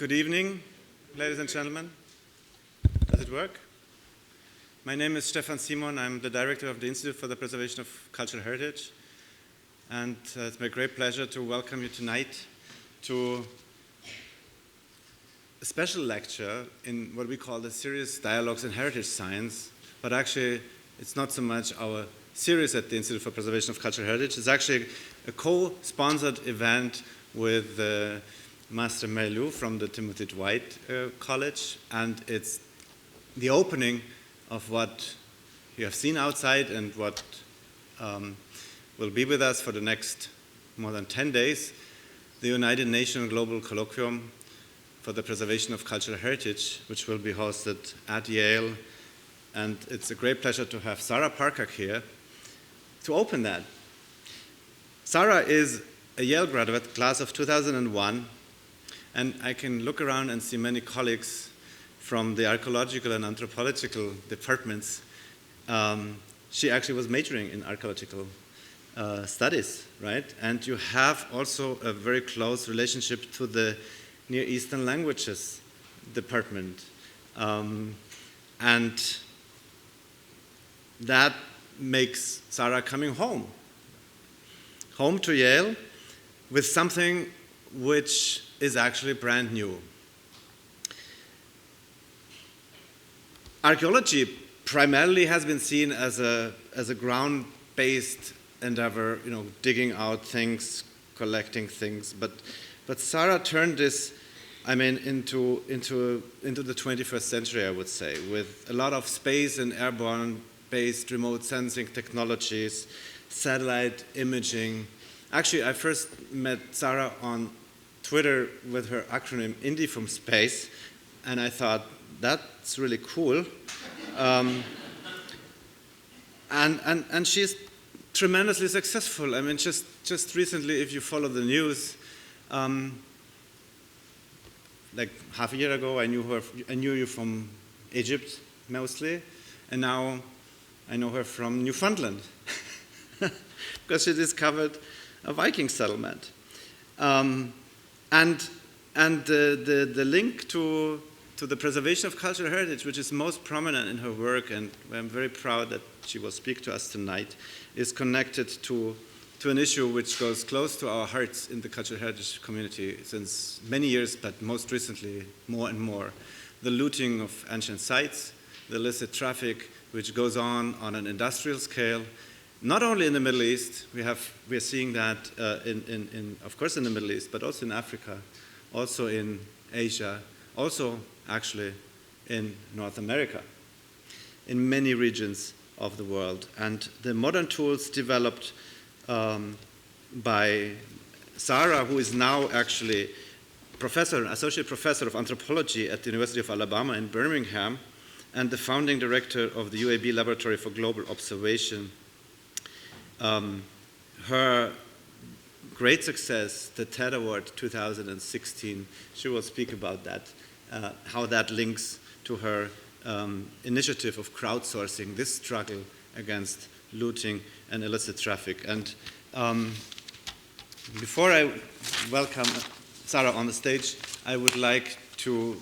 Good evening, ladies and gentlemen. Does it work? My name is Stefan Simon. I'm the director of the Institute for the Preservation of Cultural Heritage. And it's my great pleasure to welcome you tonight to a special lecture in what we call the Serious Dialogues in Heritage Science. But actually, it's not so much our series at the Institute for Preservation of Cultural Heritage. It's actually a co-sponsored event with Master Mary Lou from the Timothy Dwight College, and it's the opening of what you have seen outside and what will be with us for the next more than 10 days, the United Nations Global Colloquium for the Preservation of Cultural Heritage, which will be hosted at Yale. And it's a great pleasure to have Sarah Parcak here to open that. Sarah is a Yale graduate, class of 2001, and I can look around and see many colleagues from the archaeological and anthropological departments. She actually was majoring in archaeological studies, right? And you have also a very close relationship to the Near Eastern Languages department. And that makes Sarah coming home to Yale with something which is actually brand new. Archaeology primarily has been seen as a ground-based endeavor, digging out things, collecting things. But Sarah turned this, into the 21st century, I would say, with a lot of space and airborne-based remote sensing technologies, satellite imaging. Actually, I first met Sarah on Twitter with her acronym Indie from Space, and I thought, that's really cool. And she's tremendously successful. Just recently, if you follow the news, like half a year ago, I knew you from Egypt mostly, and now I know her from Newfoundland because she discovered a Viking settlement. And the link to the preservation of cultural heritage, which is most prominent in her work, and I'm very proud that she will speak to us tonight, is connected to an issue which goes close to our hearts in the cultural heritage community since many years, but most recently more and more. The looting of ancient sites, the illicit traffic which goes on an industrial scale, not only in the Middle East. We are seeing that of course in the Middle East, but also in Africa, also in Asia, also actually in North America, in many regions of the world. And the modern tools developed by Sarah, who is now actually associate professor of anthropology at the University of Alabama in Birmingham, and the founding director of the UAB Laboratory for Global Observation. Her great success, the TED Award 2016, she will speak about that, how that links to her initiative of crowdsourcing, this struggle against looting and illicit traffic. And before I welcome Sarah on the stage, I would like to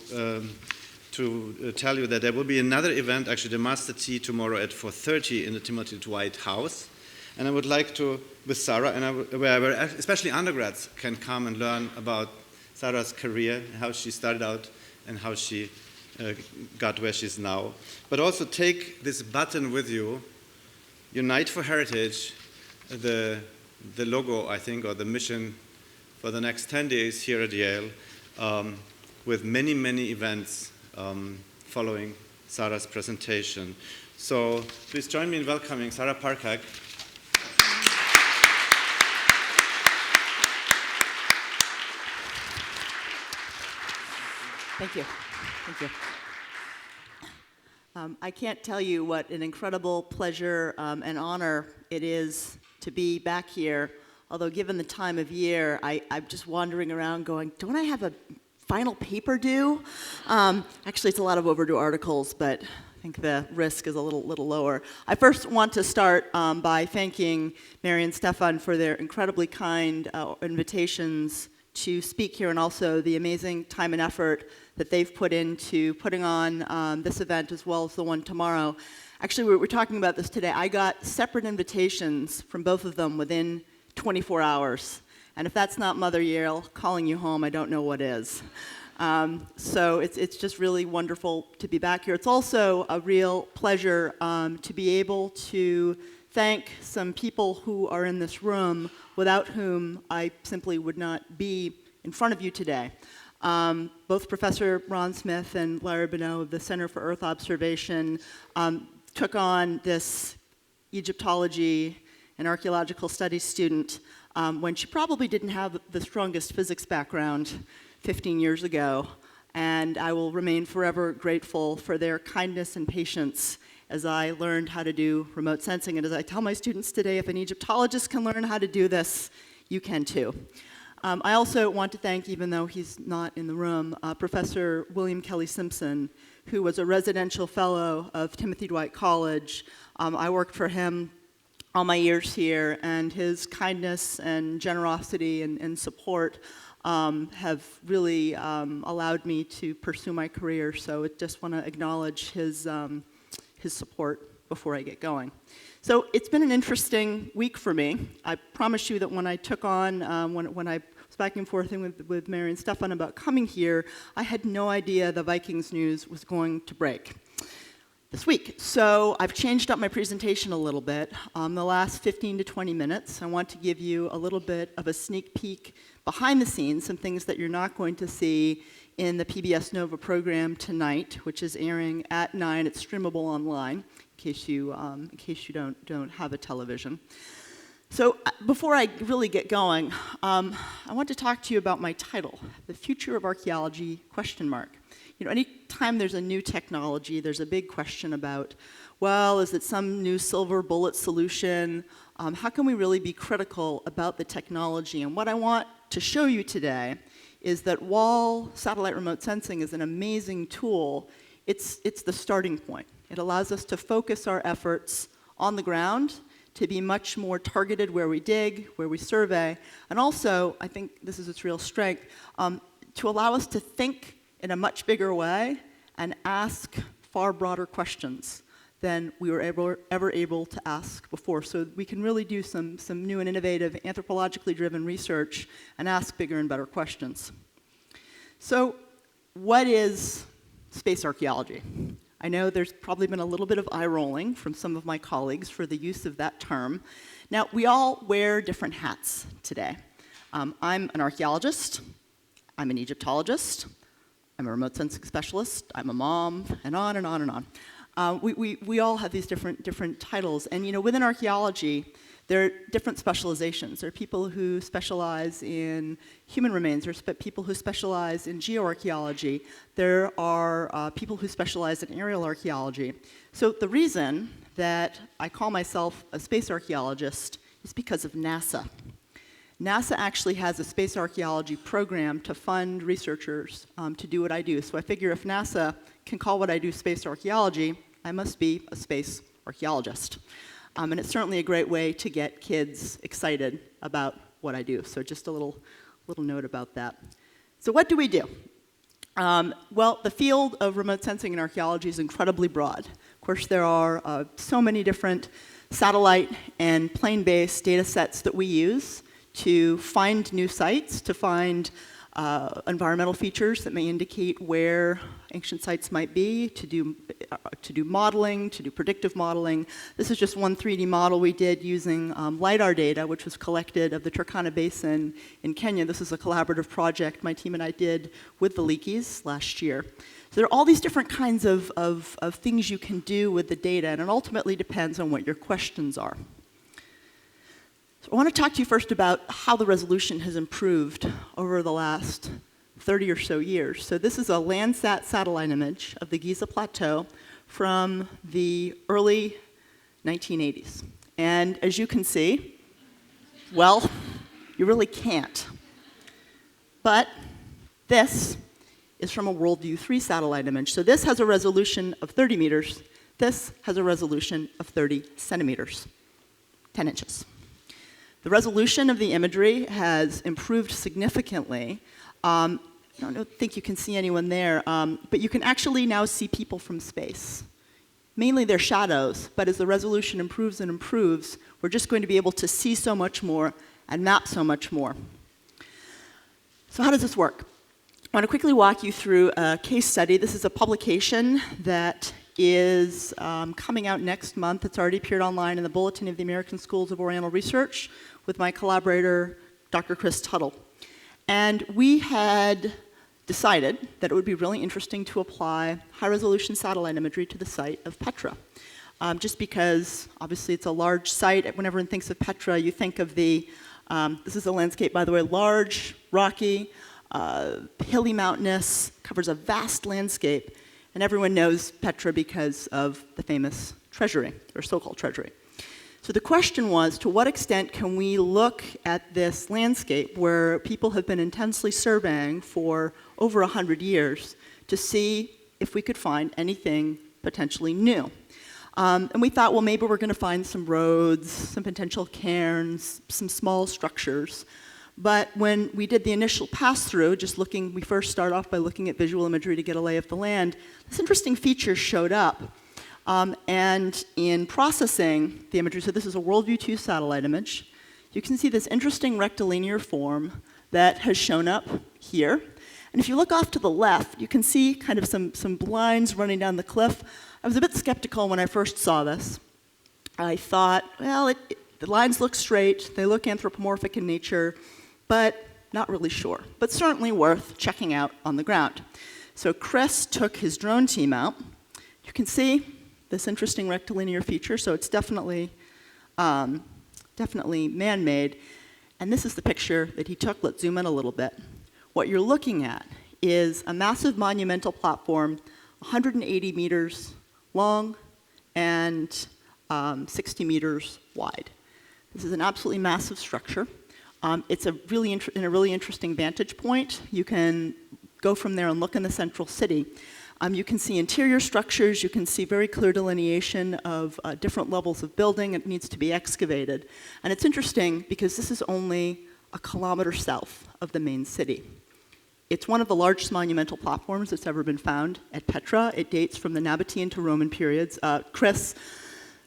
tell you that there will be another event, actually the Master Tea tomorrow at 4:30 in the Timothy Dwight House. And I would like to, with Sarah, where especially undergrads can come and learn about Sarah's career, how she started out and how she got where she is now. But also take this button with you, Unite for Heritage, the logo, I think, or the mission for the next 10 days here at Yale, with many, many events following Sarah's presentation. So please join me in welcoming Sarah Parcak. Thank you. Thank you. I can't tell you what an incredible pleasure and honor it is to be back here. Although given the time of year, I'm just wandering around going, don't I have a final paper due? Actually, it's a lot of overdue articles, but I think the risk is a little lower. I first want to start by thanking Mary and Stefan for their incredibly kind invitations to speak here, and also the amazing time and effort that they've put into putting on this event as well as the one tomorrow. Actually, we were talking about this today. I got separate invitations from both of them within 24 hours. And if that's not Mother Yale calling you home, I don't know what is. So it's just really wonderful to be back here. It's also a real pleasure to be able to thank some people who are in this room without whom I simply would not be in front of you today. Both Professor Ron Smith and Larry Bonneau of the Center for Earth Observation took on this Egyptology and archaeological studies student when she probably didn't have the strongest physics background 15 years ago, and I will remain forever grateful for their kindness and patience as I learned how to do remote sensing. And as I tell my students today, if an Egyptologist can learn how to do this, you can too. I also want to thank, even though he's not in the room, Professor William Kelly Simpson, who was a residential fellow of Timothy Dwight College. I worked for him all my years here, and his kindness and generosity and support have really allowed me to pursue my career. So I just want to acknowledge his support before I get going. So it's been an interesting week for me. I promise you that when I took on, when I was back and forth with Mary and Stefan about coming here, I had no idea the Vikings news was going to break this week. So I've changed up my presentation a little bit. The last 15 to 20 minutes, I want to give you a little bit of a sneak peek behind the scenes, some things that you're not going to see in the PBS NOVA program tonight, which is airing at 9. It's streamable online, in case you don't have a television. So before I really get going, I want to talk to you about my title, The Future of Archaeology, ? You know, anytime there's a new technology, there's a big question about, well, is it some new silver bullet solution? How can we really be critical about the technology? And what I want to show you today is that while satellite remote sensing is an amazing tool, it's the starting point. It allows us to focus our efforts on the ground, to be much more targeted where we dig, where we survey, and also, I think this is its real strength, to allow us to think in a much bigger way and ask far broader questions than we were ever able to ask before. So we can really do some new and innovative anthropologically driven research and ask bigger and better questions. So what is space archaeology? I know there's probably been a little bit of eye rolling from some of my colleagues for the use of that term. Now, we all wear different hats today. I'm an archaeologist, I'm an Egyptologist, I'm a remote sensing specialist, I'm a mom, and on and on and on. We all have these different titles, and you know, within archaeology, there are different specializations. There are people who specialize in human remains. There's people who specialize in geoarchaeology. There are people who specialize in aerial archaeology. So the reason that I call myself a space archaeologist is because of NASA. NASA actually has a space archaeology program to fund researchers to do what I do. So I figure if NASA can call what I do space archaeology, I must be a space archaeologist. And it's certainly a great way to get kids excited about what I do. So just a little note about that. So what do we do? Well, the field of remote sensing and archaeology is incredibly broad. Of course, there are so many different satellite and plane-based data sets that we use to find new sites, to find environmental features that may indicate where ancient sites might be, to do modeling, to do predictive modeling. This is just one 3D model we did using LiDAR data, which was collected of the Turkana Basin in Kenya. This is a collaborative project my team and I did with the Leakeys last year. So there are all these different kinds of things you can do with the data, and it ultimately depends on what your questions are. So I want to talk to you first about how the resolution has improved over the last 30 or so years. So this is a Landsat satellite image of the Giza Plateau from the early 1980s. And as you can see, well, you really can't. But this is from a WorldView 3 satellite image. So this has a resolution of 30 meters. This has a resolution of 30 centimeters, 10 inches. The resolution of the imagery has improved significantly. I don't think you can see anyone there, but you can actually now see people from space. Mainly their shadows, but as the resolution improves and improves, we're just going to be able to see so much more and map so much more. So how does this work? I want to quickly walk you through a case study. This is a publication that is coming out next month. It's already appeared online in the Bulletin of the American Schools of Oriental Research with my collaborator, Dr. Chris Tuttle. And we had decided that it would be really interesting to apply high-resolution satellite imagery to the site of Petra. Just because, obviously, it's a large site. Whenever one thinks of Petra, you think of the, this is a landscape, by the way, large, rocky, hilly, mountainous, covers a vast landscape. And everyone knows Petra because of the famous treasury, or so-called treasury. So the question was, to what extent can we look at this landscape where people have been intensely surveying for over 100 years to see if we could find anything potentially new? And we thought, well, maybe we're going to find some roads, some potential cairns, some small structures. But when we did the initial pass-through, just looking, we first start off by looking at visual imagery to get a lay of the land, this interesting feature showed up. And in processing the imagery, so this is a WorldView 2 satellite image, you can see this interesting rectilinear form that has shown up here. And if you look off to the left, you can see kind of some blinds running down the cliff. I was a bit skeptical when I first saw this. I thought, well, the lines look straight, they look anthropomorphic in nature, but not really sure. But certainly worth checking out on the ground. So Chris took his drone team out. You can see this interesting rectilinear feature, so it's definitely man-made. And this is the picture that he took. Let's zoom in a little bit. What you're looking at is a massive monumental platform, 180 meters long and 60 meters wide. This is an absolutely massive structure. It's in a really interesting vantage point. You can go from there and look in the central city. You can see interior structures. You can see very clear delineation of different levels of building. It needs to be excavated. And it's interesting because this is only a kilometer south of the main city. It's one of the largest monumental platforms that's ever been found at Petra. It dates from the Nabatean to Roman periods. Chris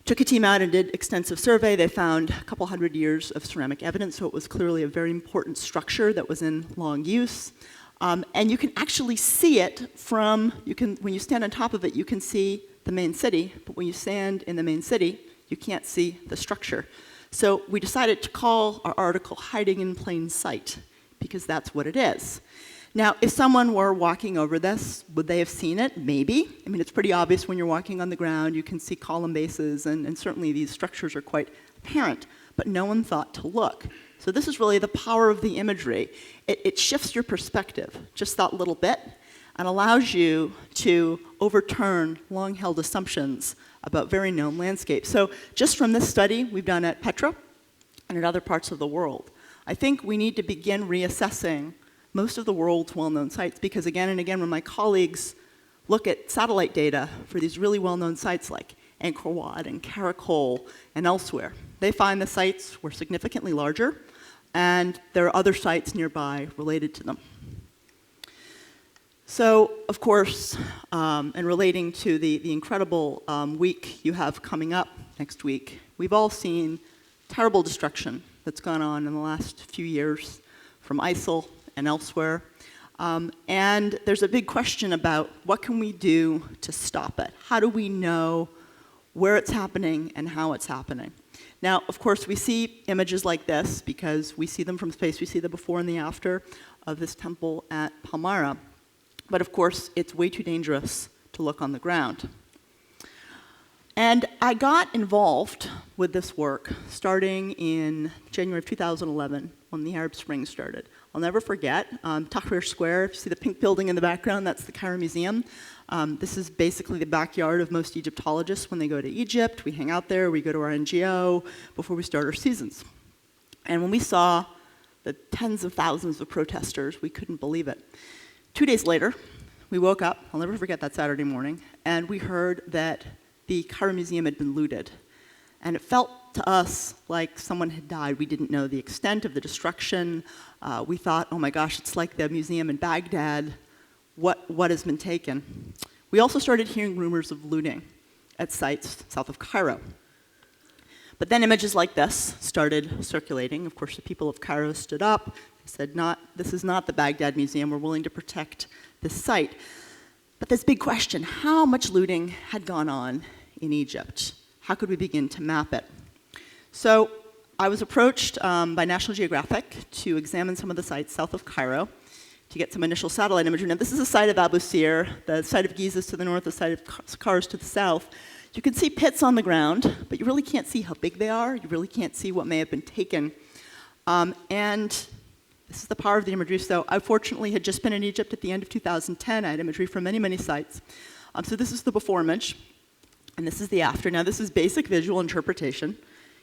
took a team out and did extensive survey. They found a couple hundred years of ceramic evidence, so it was clearly a very important structure that was in long use. And you can actually see it from, when you stand on top of it, you can see the main city, but when you stand in the main city, you can't see the structure. So we decided to call our article Hiding in Plain Sight, because that's what it is. Now, if someone were walking over this, would they have seen it? Maybe. I mean, it's pretty obvious when you're walking on the ground. You can see column bases, and certainly these structures are quite apparent, but no one thought to look. So this is really the power of the imagery. It shifts your perspective just that little bit and allows you to overturn long-held assumptions about very known landscapes. So just from this study we've done at Petra and in other parts of the world, I think we need to begin reassessing most of the world's well-known sites, because again and again when my colleagues look at satellite data for these really well-known sites like Angkor Wat and Karakol and elsewhere, they find the sites were significantly larger, and there are other sites nearby related to them. So, of course, and relating to the incredible week you have coming up next week, we've all seen terrible destruction that's gone on in the last few years from ISIL and elsewhere. And there's a big question about what can we do to stop it? How do we know where it's happening and how it's happening? Now, of course, we see images like this because we see them from space. We see the before and the after of this temple at Palmyra. But of course, it's way too dangerous to look on the ground. And I got involved with this work starting in January of 2011 when the Arab Spring started. I'll never forget, Tahrir Square, if you see the pink building in the background, that's the Cairo Museum. This is basically the backyard of most Egyptologists when they go to Egypt. We hang out there, we go to our NGO before we start our seasons. And when we saw the tens of thousands of protesters, we couldn't believe it. 2 days later, we woke up, I'll never forget that Saturday morning, and we heard that the Cairo Museum had been looted. And it felt to us like someone had died. We didn't know the extent of the destruction. We thought, oh my gosh, it's like the museum in Baghdad. What has been taken? We also started hearing rumors of looting at sites south of Cairo. But then images like this started circulating. Of course, the people of Cairo stood up. They said, this is not the Baghdad Museum. We're willing to protect this site. But this big question, how much looting had gone on in Egypt? How could we begin to map it? So I was approached by National Geographic to examine some of the sites south of Cairo to get some initial satellite imagery. Now, this is the site of Abu Sir, the site of Giza is to the north, the site of Kars to the south. You can see pits on the ground, but you really can't see how big they are. You really can't see what may have been taken. And this is the power of the imagery. So I fortunately had just been in Egypt at the end of 2010. I had imagery from many, many sites. So this is the before image, and this is the after. Now, this is basic visual interpretation.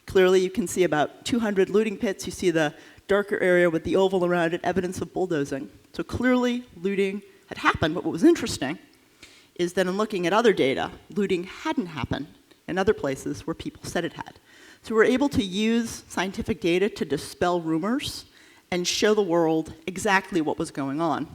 Clearly, you can see about 200 looting pits. You see the darker area with the oval around it, evidence of bulldozing. So clearly, looting had happened, but what was interesting is that in looking at other data, looting hadn't happened in other places where people said it had. So we're able to use scientific data to dispel rumors and show the world exactly what was going on.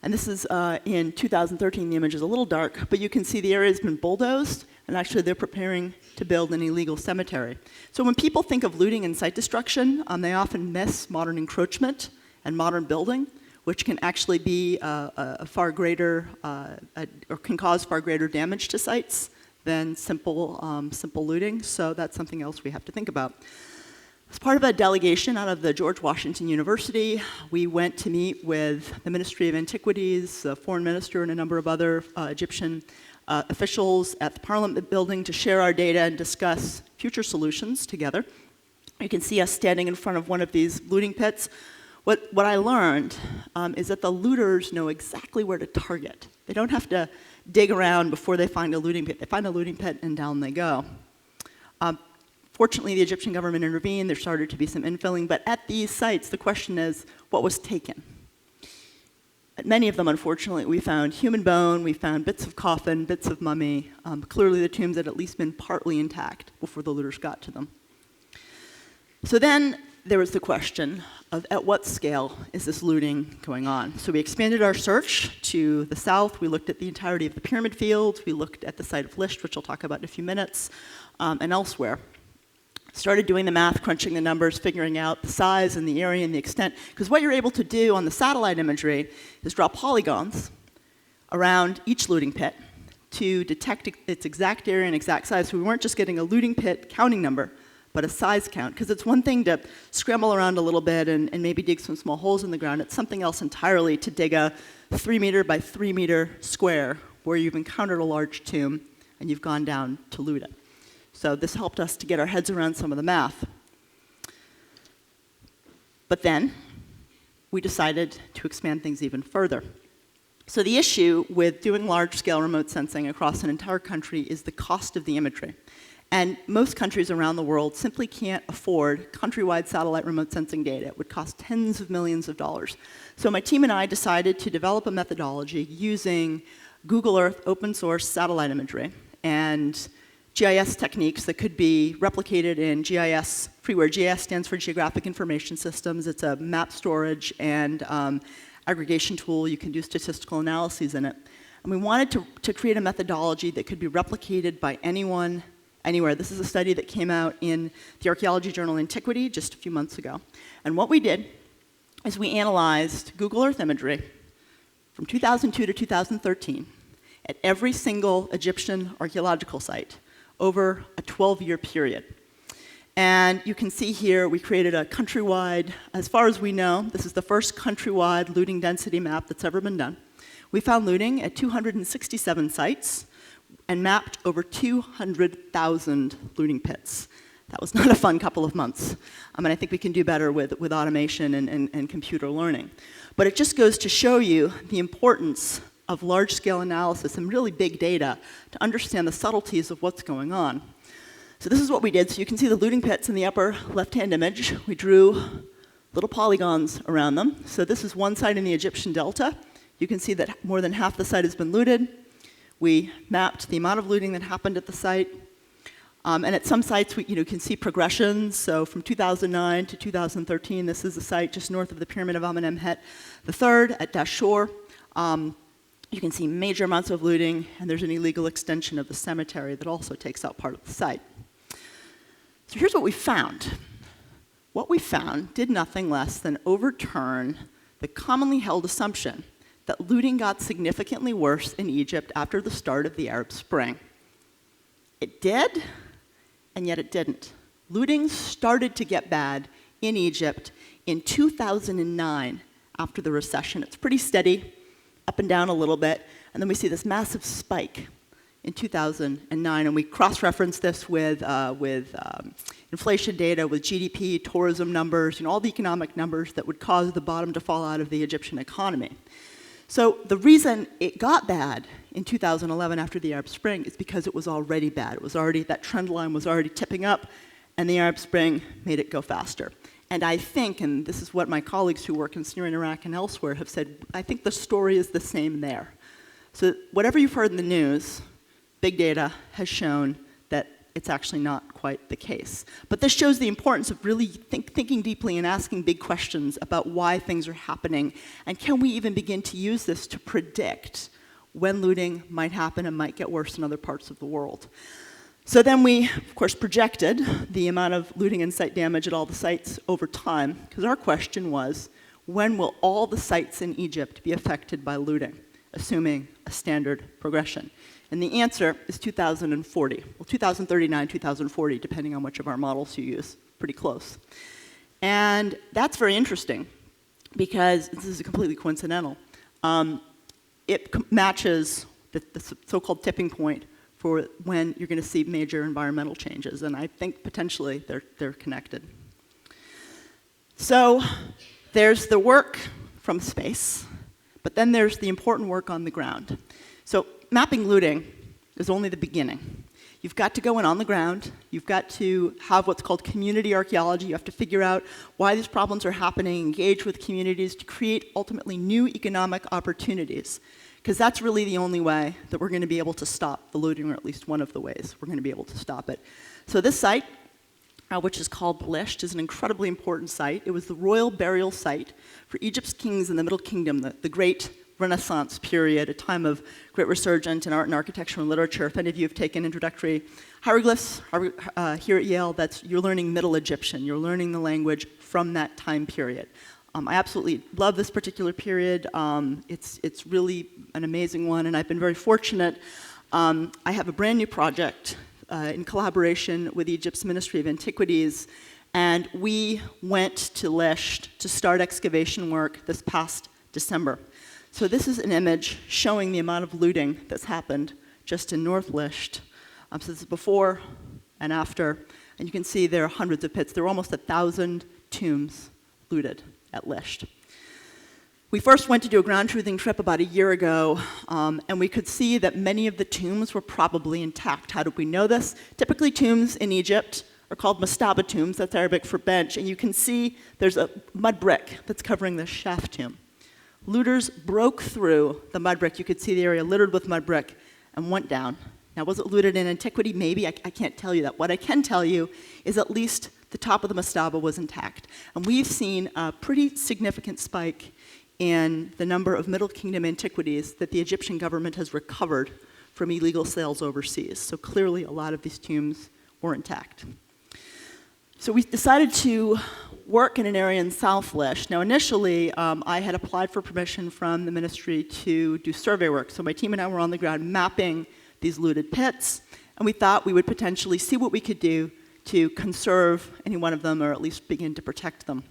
And this is in 2013, the image is a little dark, but you can see the area has been bulldozed, and actually they're preparing to build an illegal cemetery. So when people think of looting and site destruction, they often miss modern encroachment and modern building, which can actually be a far greater, or can cause far greater damage to sites than simple looting. So that's something else we have to think about. As part of a delegation out of the George Washington University, we went to meet with the Ministry of Antiquities, the foreign minister, and a number of other Egyptian officials at the Parliament building to share our data and discuss future solutions together. You can see us standing in front of one of these looting pits. What I learned is that the looters know exactly where to target. They don't have to dig around before they find a looting pit. They find a looting pit and down they go. Fortunately, the Egyptian government intervened. There started to be some infilling, but at these sites, the question is, what was taken? At many of them, unfortunately, we found human bone, we found bits of coffin, bits of mummy. Clearly, the tombs had at least been partly intact before the looters got to them. So then there was the question of at what scale is this looting going on? So we expanded our search to the south. We looked at the entirety of the pyramid fields. We looked at the site of Lisht, which I'll talk about in a few minutes, and elsewhere. Started doing the math, crunching the numbers, figuring out the size and the area and the extent. Because what you're able to do on the satellite imagery is draw polygons around each looting pit to detect its exact area and exact size. So we weren't just getting a looting pit counting number, but a size count. Because it's one thing to scramble around a little bit and maybe dig some small holes in the ground. It's something else entirely to dig a 3 meter by 3 meter square where you've encountered a large tomb and you've gone down to loot it. So this helped us to get our heads around some of the math. But then we decided to expand things even further. So the issue with doing large-scale remote sensing across an entire country is the cost of the imagery. And most countries around the world simply can't afford countrywide satellite remote sensing data. It would cost tens of millions of dollars. So my team and I decided to develop a methodology using Google Earth open source satellite imagery and GIS techniques that could be replicated in GIS freeware. GIS stands for Geographic Information Systems. It's a map storage and aggregation tool. You can do statistical analyses in it. And we wanted to create a methodology that could be replicated by anyone, anywhere. This is a study that came out in the Archaeology journal Antiquity just a few months ago. And what we did is we analyzed Google Earth imagery from 2002 to 2013 at every single Egyptian archaeological site over a 12-year period. And you can see here we created a countrywide, as far as we know, this is the first countrywide looting density map that's ever been done. We found looting at 267 sites and mapped over 200,000 looting pits. That was not a fun couple of months. And I think we can do better with automation and computer learning. But it just goes to show you the importance of large-scale analysis and really big data to understand the subtleties of what's going on. So this is what we did. So you can see the looting pits in the upper left-hand image. We drew little polygons around them. So this is one site in the Egyptian Delta. You can see that more than half the site has been looted. We mapped the amount of looting that happened at the site. And at some sites, we can see progressions. So from 2009 to 2013, this is a site just north of the Pyramid of Amenemhet III at Dashur. You can see major amounts of looting, and there's an illegal extension of the cemetery that also takes out part of the site. So here's what we found. What we found did nothing less than overturn the commonly held assumption that looting got significantly worse in Egypt after the start of the Arab Spring. It did, and yet it didn't. Looting started to get bad in Egypt in 2009 after the recession. It's pretty steady, up and down a little bit, and then we see this massive spike in 2009, and we cross-reference this with inflation data, with GDP, tourism numbers, all the economic numbers that would cause the bottom to fall out of the Egyptian economy. So the reason it got bad in 2011 after the Arab Spring is because it was already bad. It was already, that trend line was already tipping up, and the Arab Spring made it go faster. And I think, and this is what my colleagues who work in Syria, Iraq, and elsewhere have said, I think the story is the same there. So whatever you've heard in the news, big data has shown that it's actually not quite the case. But this shows the importance of really thinking deeply and asking big questions about why things are happening, and can we even begin to use this to predict when looting might happen and might get worse in other parts of the world. So then we, of course, projected the amount of looting and site damage at all the sites over time, because our question was, when will all the sites in Egypt be affected by looting, assuming a standard progression? And the answer is 2040. Well, 2039, 2040, depending on which of our models you use. Pretty close. And that's very interesting, because this is completely coincidental. It matches the so-called tipping point for when you're going to see major environmental changes, and I think potentially they're connected. So there's the work from space, but then there's the important work on the ground. So mapping looting is only the beginning. You've got to go in on the ground. You've got to have what's called community archaeology. You have to figure out why these problems are happening, engage with communities to create ultimately new economic opportunities. Because that's really the only way that we're going to be able to stop the looting, or at least one of the ways we're going to be able to stop it. So this site, which is called Lisht, is an incredibly important site. It was the royal burial site for Egypt's kings in the Middle Kingdom, the great Renaissance period, a time of great resurgence in art and architecture and literature. If any of you have taken introductory hieroglyphs here at Yale, you're learning Middle Egyptian. You're learning the language from that time period. I absolutely love this particular period. It's really an amazing one, and I've been very fortunate. I have a brand new project in collaboration with Egypt's Ministry of Antiquities, and we went to Lisht to start excavation work this past December. So this is an image showing the amount of looting that's happened just in North Lisht. So this is before and after, and you can see there are hundreds of pits. There are almost 1,000 tombs looted at Lisht. We first went to do a ground truthing trip about a year ago, and we could see that many of the tombs were probably intact. How did we know this? Typically, tombs in Egypt are called mastaba tombs. That's Arabic for bench, and you can see there's a mud brick that's covering the shaft tomb. Looters broke through the mud brick. You could see the area littered with mud brick and went down. Now, was it looted in antiquity? Maybe. I can't tell you that. What I can tell you is at least the top of the mastaba was intact. And we've seen a pretty significant spike in the number of Middle Kingdom antiquities that the Egyptian government has recovered from illegal sales overseas. So clearly, a lot of these tombs were intact. So we decided to work in an area in South Lisht. Now, initially, I had applied for permission from the ministry to do survey work. So my team and I were on the ground mapping these looted pits, and we thought we would potentially see what we could do to conserve any one of them, or at least begin to protect them.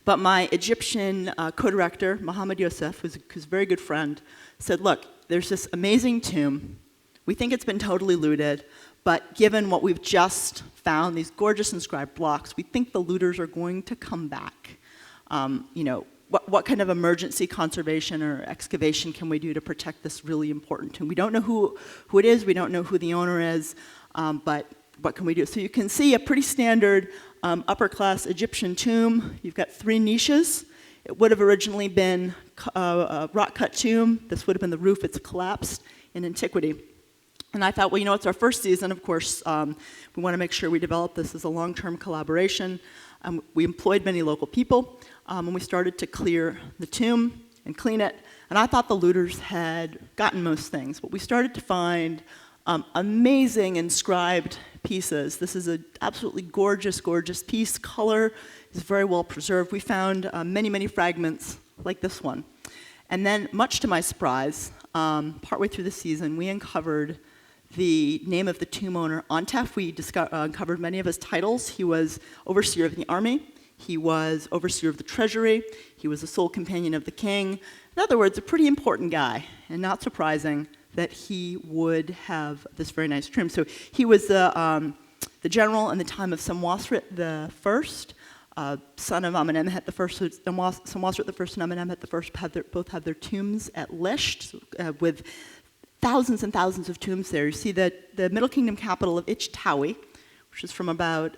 But my Egyptian co-director, Mohammed Youssef, who's a very good friend, said, look, there's this amazing tomb. We think it's been totally looted, but given what we've just found, these gorgeous inscribed blocks, we think the looters are going to come back. What kind of emergency conservation or excavation can we do to protect this really important tomb? We don't know who it is, we don't know who the owner is, but what can we do? So you can see a pretty standard upper-class Egyptian tomb. You've got 3 niches. It would have originally been a rock-cut tomb. This would have been the roof. It's collapsed in antiquity. And I thought, well, you know, it's our first season. Of course, we want to make sure we develop this as a long-term collaboration. We employed many local people, and we started to clear the tomb and clean it. And I thought the looters had gotten most things, but we started to find amazing inscribed pieces. This is an absolutely gorgeous, gorgeous piece. Color is very well preserved. We found many, many fragments like this one. And then, much to my surprise, partway through the season, we uncovered the name of the tomb owner, Antef. We uncovered many of his titles. He was overseer of the army. He was overseer of the treasury. He was the sole companion of the king. In other words, a pretty important guy, and not surprising that he would have this very nice tomb. So he was the general in the time of Senwosret I, son of Amenemhet I. Senwosret I and Amenemhet I both have their tombs at Lisht, with thousands and thousands of tombs there. You see that the Middle Kingdom capital of Ichtawi, which is from about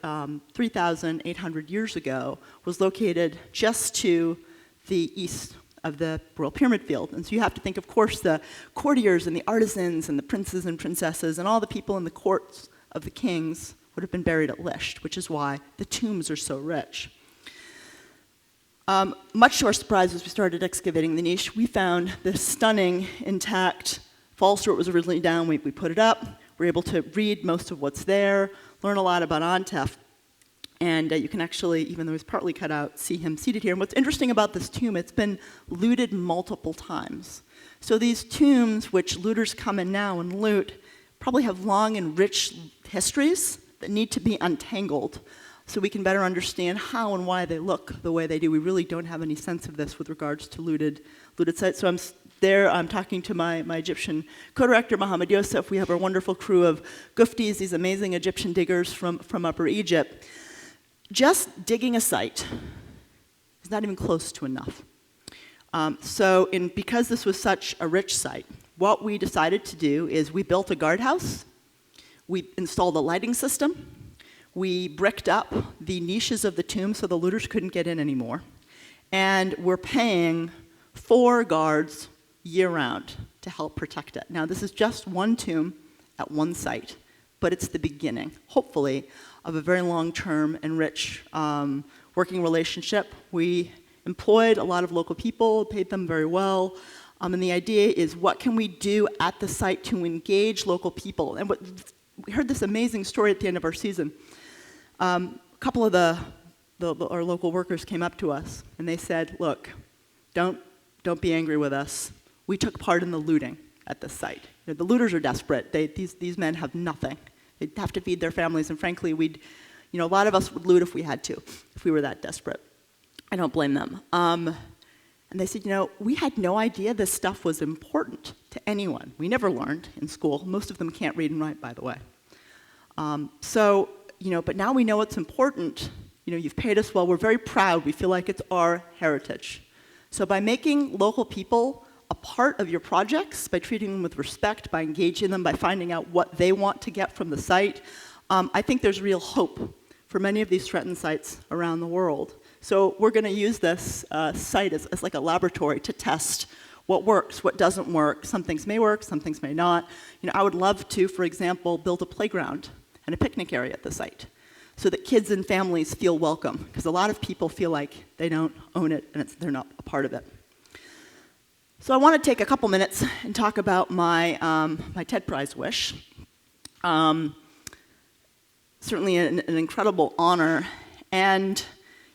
3,800 years ago, was located just to the east of the Royal Pyramid Field. And so you have to think, of course, the courtiers and the artisans and the princes and princesses and all the people in the courts of the kings would have been buried at Lisht, which is why the tombs are so rich. Much to our surprise, as we started excavating the niche, we found this stunning, intact false door. It was originally down. We put it up. We're able to read most of what's there, learn a lot about Antef. And you can actually, even though he's partly cut out, see him seated here. And what's interesting about this tomb, it's been looted multiple times. So these tombs, which looters come in now and loot, probably have long and rich histories that need to be untangled so we can better understand how and why they look the way they do. We really don't have any sense of this with regards to looted sites. So I'm talking to my Egyptian co-director, Mohammed Yosef. We have our wonderful crew of Guftis, these amazing Egyptian diggers from Upper Egypt. Just digging a site is not even close to enough. Because this was such a rich site, what we decided to do is we built a guardhouse, we installed a lighting system, we bricked up the niches of the tomb so the looters couldn't get in anymore, and we're paying 4 guards year-round to help protect it. Now, this is just one tomb at one site, but it's the beginning, hopefully, of a very long-term and rich working relationship. We employed a lot of local people, paid them very well, and the idea is what can we do at the site to engage local people? And we heard this amazing story at the end of our season. A couple of our local workers came up to us, and they said, look, don't be angry with us. We took part in the looting at this site. You know, the looters are desperate. These men have nothing. They'd have to feed their families, and frankly, a lot of us would loot if we had to, if we were that desperate. I don't blame them. And they said, we had no idea this stuff was important to anyone. We never learned in school. Most of them can't read and write, by the way. But now we know it's important. You've paid us well. We're very proud. We feel like it's our heritage. So by making local people a part of your projects, by treating them with respect, by engaging them, by finding out what they want to get from the site, I think there's real hope for many of these threatened sites around the world. So we're going to use this site as like a laboratory to test what works, what doesn't work. Some things may work, some things may not. I would love to, for example, build a playground and a picnic area at the site so that kids and families feel welcome, because a lot of people feel like they don't own it and they're not a part of it. So I want to take a couple minutes and talk about my TED Prize wish. Certainly an incredible honor, and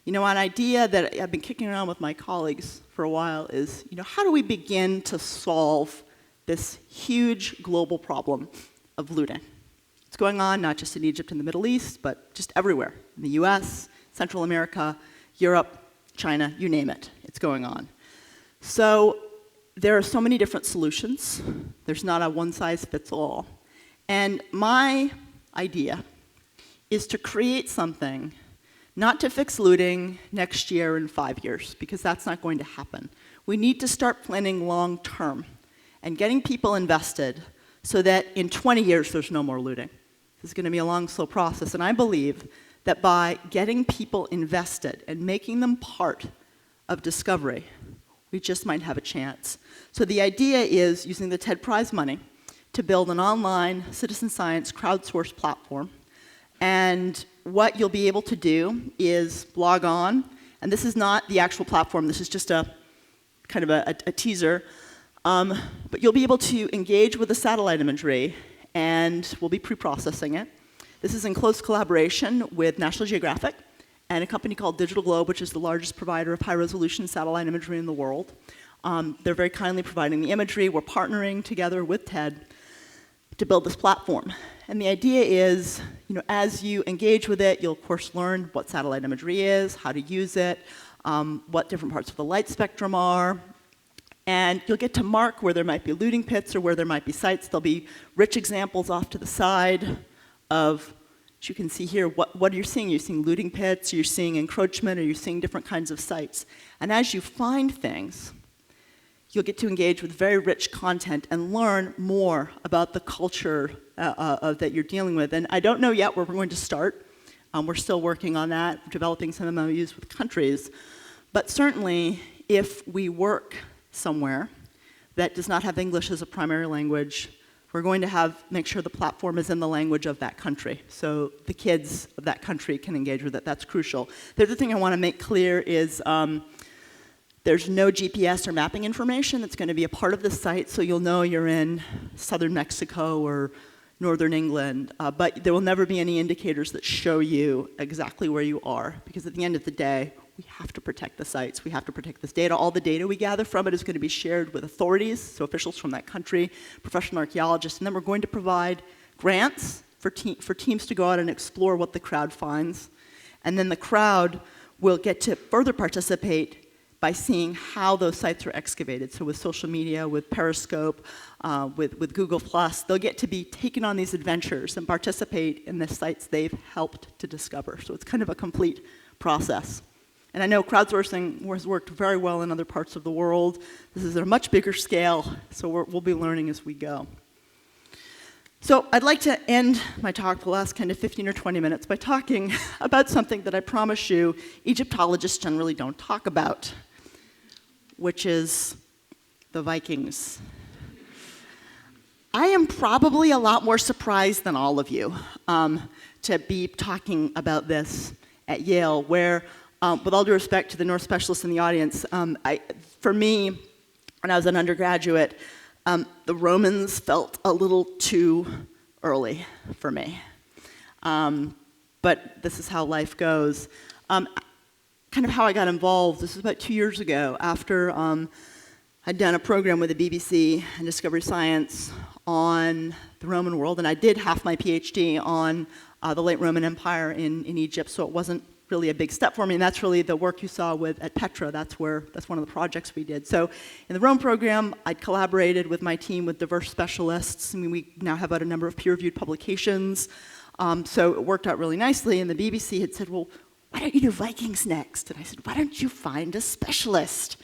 an idea that I've been kicking around with my colleagues for a while is, how do we begin to solve this huge global problem of looting? It's going on not just in Egypt and the Middle East, but just everywhere, in the US, Central America, Europe, China, you name it, it's going on. So there are so many different solutions. There's not a one-size-fits-all. And my idea is to create something, not to fix looting next year in 5 years, because that's not going to happen. We need to start planning long-term and getting people invested so that in 20 years there's no more looting. This is going to be a long, slow process, and I believe that by getting people invested and making them part of discovery, we just might have a chance. So the idea is using the TED Prize money to build an online citizen science crowdsourced platform. And what you'll be able to do is log on, and this is not the actual platform, this is just a kind of a teaser, but you'll be able to engage with the satellite imagery, and we'll be pre-processing it. This is in close collaboration with National Geographic and a company called Digital Globe, which is the largest provider of high-resolution satellite imagery in the world. They're very kindly providing the imagery. We're partnering together with TED to build this platform. And the idea is, as you engage with it, you'll of course learn what satellite imagery is, how to use it, what different parts of the light spectrum are, and you'll get to mark where there might be looting pits or where there might be sites. There'll be rich examples off to the side of, as you can see here, what you're seeing. You're seeing looting pits, you're seeing encroachment, or you're seeing different kinds of sites. And as you find things, you'll get to engage with very rich content and learn more about the culture that you're dealing with. And I don't know yet where we're going to start. We're still working on that, developing some MOUs with countries. But certainly, if we work somewhere that does not have English as a primary language, we're going to make sure the platform is in the language of that country, so the kids of that country can engage with it. That's crucial. The other thing I want to make clear is there's no GPS or mapping information that's going to be a part of the site, so you'll know you're in southern Mexico or northern England, but there will never be any indicators that show you exactly where you are, because at the end of the day, we have to protect the sites, we have to protect this data. All the data we gather from it is going to be shared with authorities, so officials from that country, professional archaeologists, and then we're going to provide grants for teams to go out and explore what the crowd finds. And then the crowd will get to further participate by seeing how those sites are excavated. So with social media, with Periscope, with Google+, they'll get to be taken on these adventures and participate in the sites they've helped to discover. So it's kind of a complete process. And I know crowdsourcing has worked very well in other parts of the world. This is at a much bigger scale, so we'll be learning as we go. So I'd like to end my talk, the last kind of 15 or 20 minutes, by talking about something that I promise you Egyptologists generally don't talk about, which is the Vikings. I am probably a lot more surprised than all of you to be talking about this at Yale, where, with all due respect to the North specialists in the audience, for me, when I was an undergraduate, the Romans felt a little too early for me. But this is how life goes. Kind of how I got involved, this was about 2 years ago, after I'd done a program with the BBC and Discovery Science on the Roman world, and I did half my PhD on the late Roman Empire in Egypt, so it wasn't really a big step for me, and that's really the work you saw at Petra. That's one of the projects we did. So in the Rome program, I'd collaborated with my team with diverse specialists. I mean, we now have a number of peer-reviewed publications, so it worked out really nicely, and the BBC had said, well, why don't you do Vikings next? And I said, why don't you find a specialist?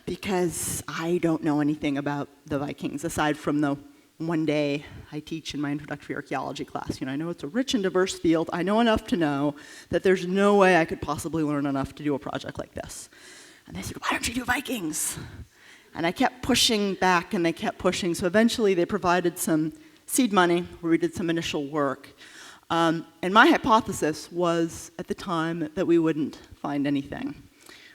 Because I don't know anything about the Vikings, aside from the one day I teach in my introductory archaeology class. I know it's a rich and diverse field. I know enough to know that there's no way I could possibly learn enough to do a project like this. And they said, why don't you do Vikings? And I kept pushing back, and they kept pushing. So eventually they provided some seed money where we did some initial work. And my hypothesis was, at the time, that we wouldn't find anything.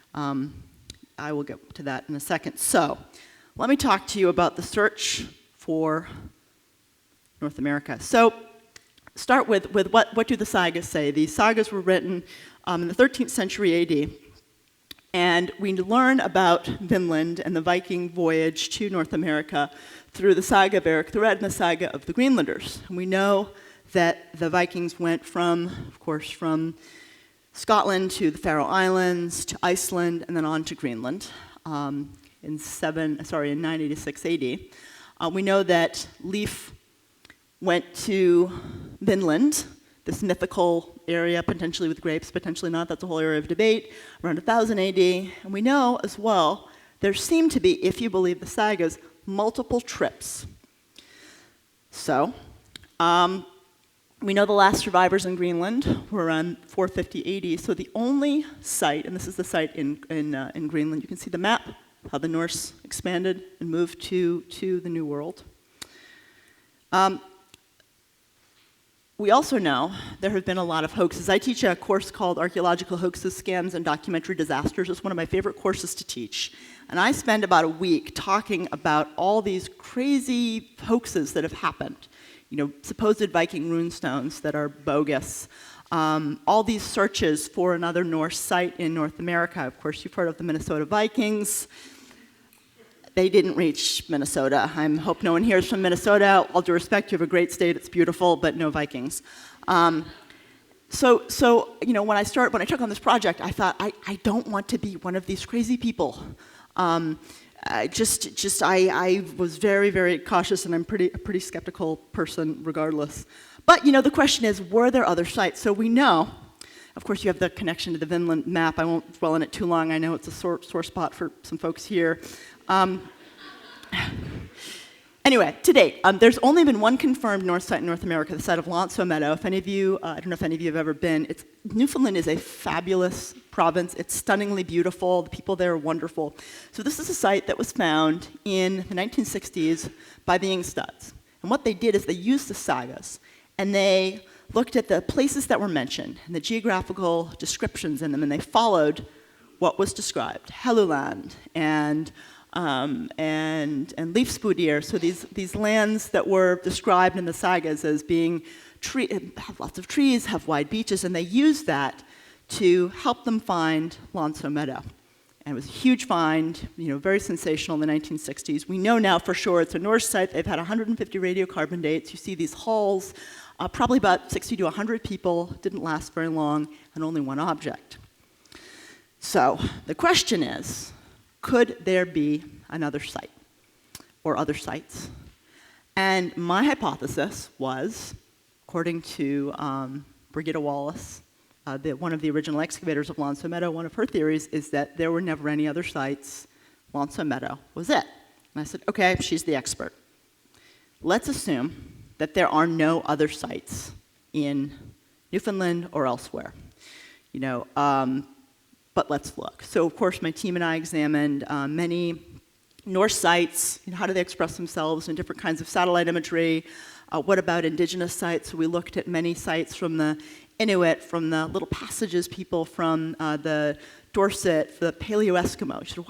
I will get to that in a second. So let me talk to you about the search for North America. So start with what do the sagas say? These sagas were written in the 13th century AD. And we learn about Vinland and the Viking voyage to North America through the saga of Eric the Red and the saga of the Greenlanders. And we know that the Vikings went of course, from Scotland to the Faroe Islands, to Iceland, and then on to Greenland in 986 AD. We know that Leif went to Vinland, this mythical area, potentially with grapes, potentially not. That's a whole area of debate, around 1000 AD. And we know as well, there seem to be, if you believe the sagas, multiple trips. So, we know the last survivors in Greenland were around 450 AD. So the only site, and this is the site in Greenland, you can see the map, how the Norse expanded and moved to the New World. We also know there have been a lot of hoaxes. I teach a course called Archaeological Hoaxes, Scams, and Documentary Disasters. It's one of my favorite courses to teach. And I spend about a week talking about all these crazy hoaxes that have happened. You know, supposed Viking runestones that are bogus. All these searches for another Norse site in North America. Of course, you've heard of the Minnesota Vikings. They didn't reach Minnesota. I hope no one here is from Minnesota. All due respect, you have a great state, it's beautiful, but no Vikings. So you know, when I took on this project, I thought, I don't want to be one of these crazy people. I was very, very cautious, and I'm a pretty skeptical person regardless. But you know, the question is, were there other sites? So we know, of course, you have the connection to the Vinland map. I won't dwell on it too long. I know it's a sore spot for some folks here. Anyway, to date, there's only been one confirmed North site in North America, the site of Lonso Meadow. If any of you, I don't know if any of you have ever been, Newfoundland is a fabulous province. It's stunningly beautiful. The people there are wonderful. So this is a site that was found in the 1960s by the Ingstads. And what they did is they used the sagas, and they looked at the places that were mentioned and the geographical descriptions in them, and they followed what was described, Helluland and Leifsbudir, so these lands that were described in the sagas as being have lots of trees, have wide beaches, and they used that to help them find Lonso Meadow. And it was a huge find, you know, very sensational in the 1960s. We know now for sure it's a Norse site. They've had 150 radiocarbon dates. You see these halls, probably about 60 to 100 people, didn't last very long, and only one object. So the question is, could there be another site or other sites? And my hypothesis was, according to Brigitte Wallace, one of the original excavators of Lonso Meadow, one of her theories is that there were never any other sites. Lonso Meadow was it. And I said, okay, she's the expert. Let's assume that there are no other sites in Newfoundland or elsewhere. You know, but let's look. So, of course, my team and I examined many Norse sites. You know, how do they express themselves in different kinds of satellite imagery? What about indigenous sites? So we looked at many sites from the Inuit, from the Little Passages people, from the Dorset, the Paleo-Eskimo. So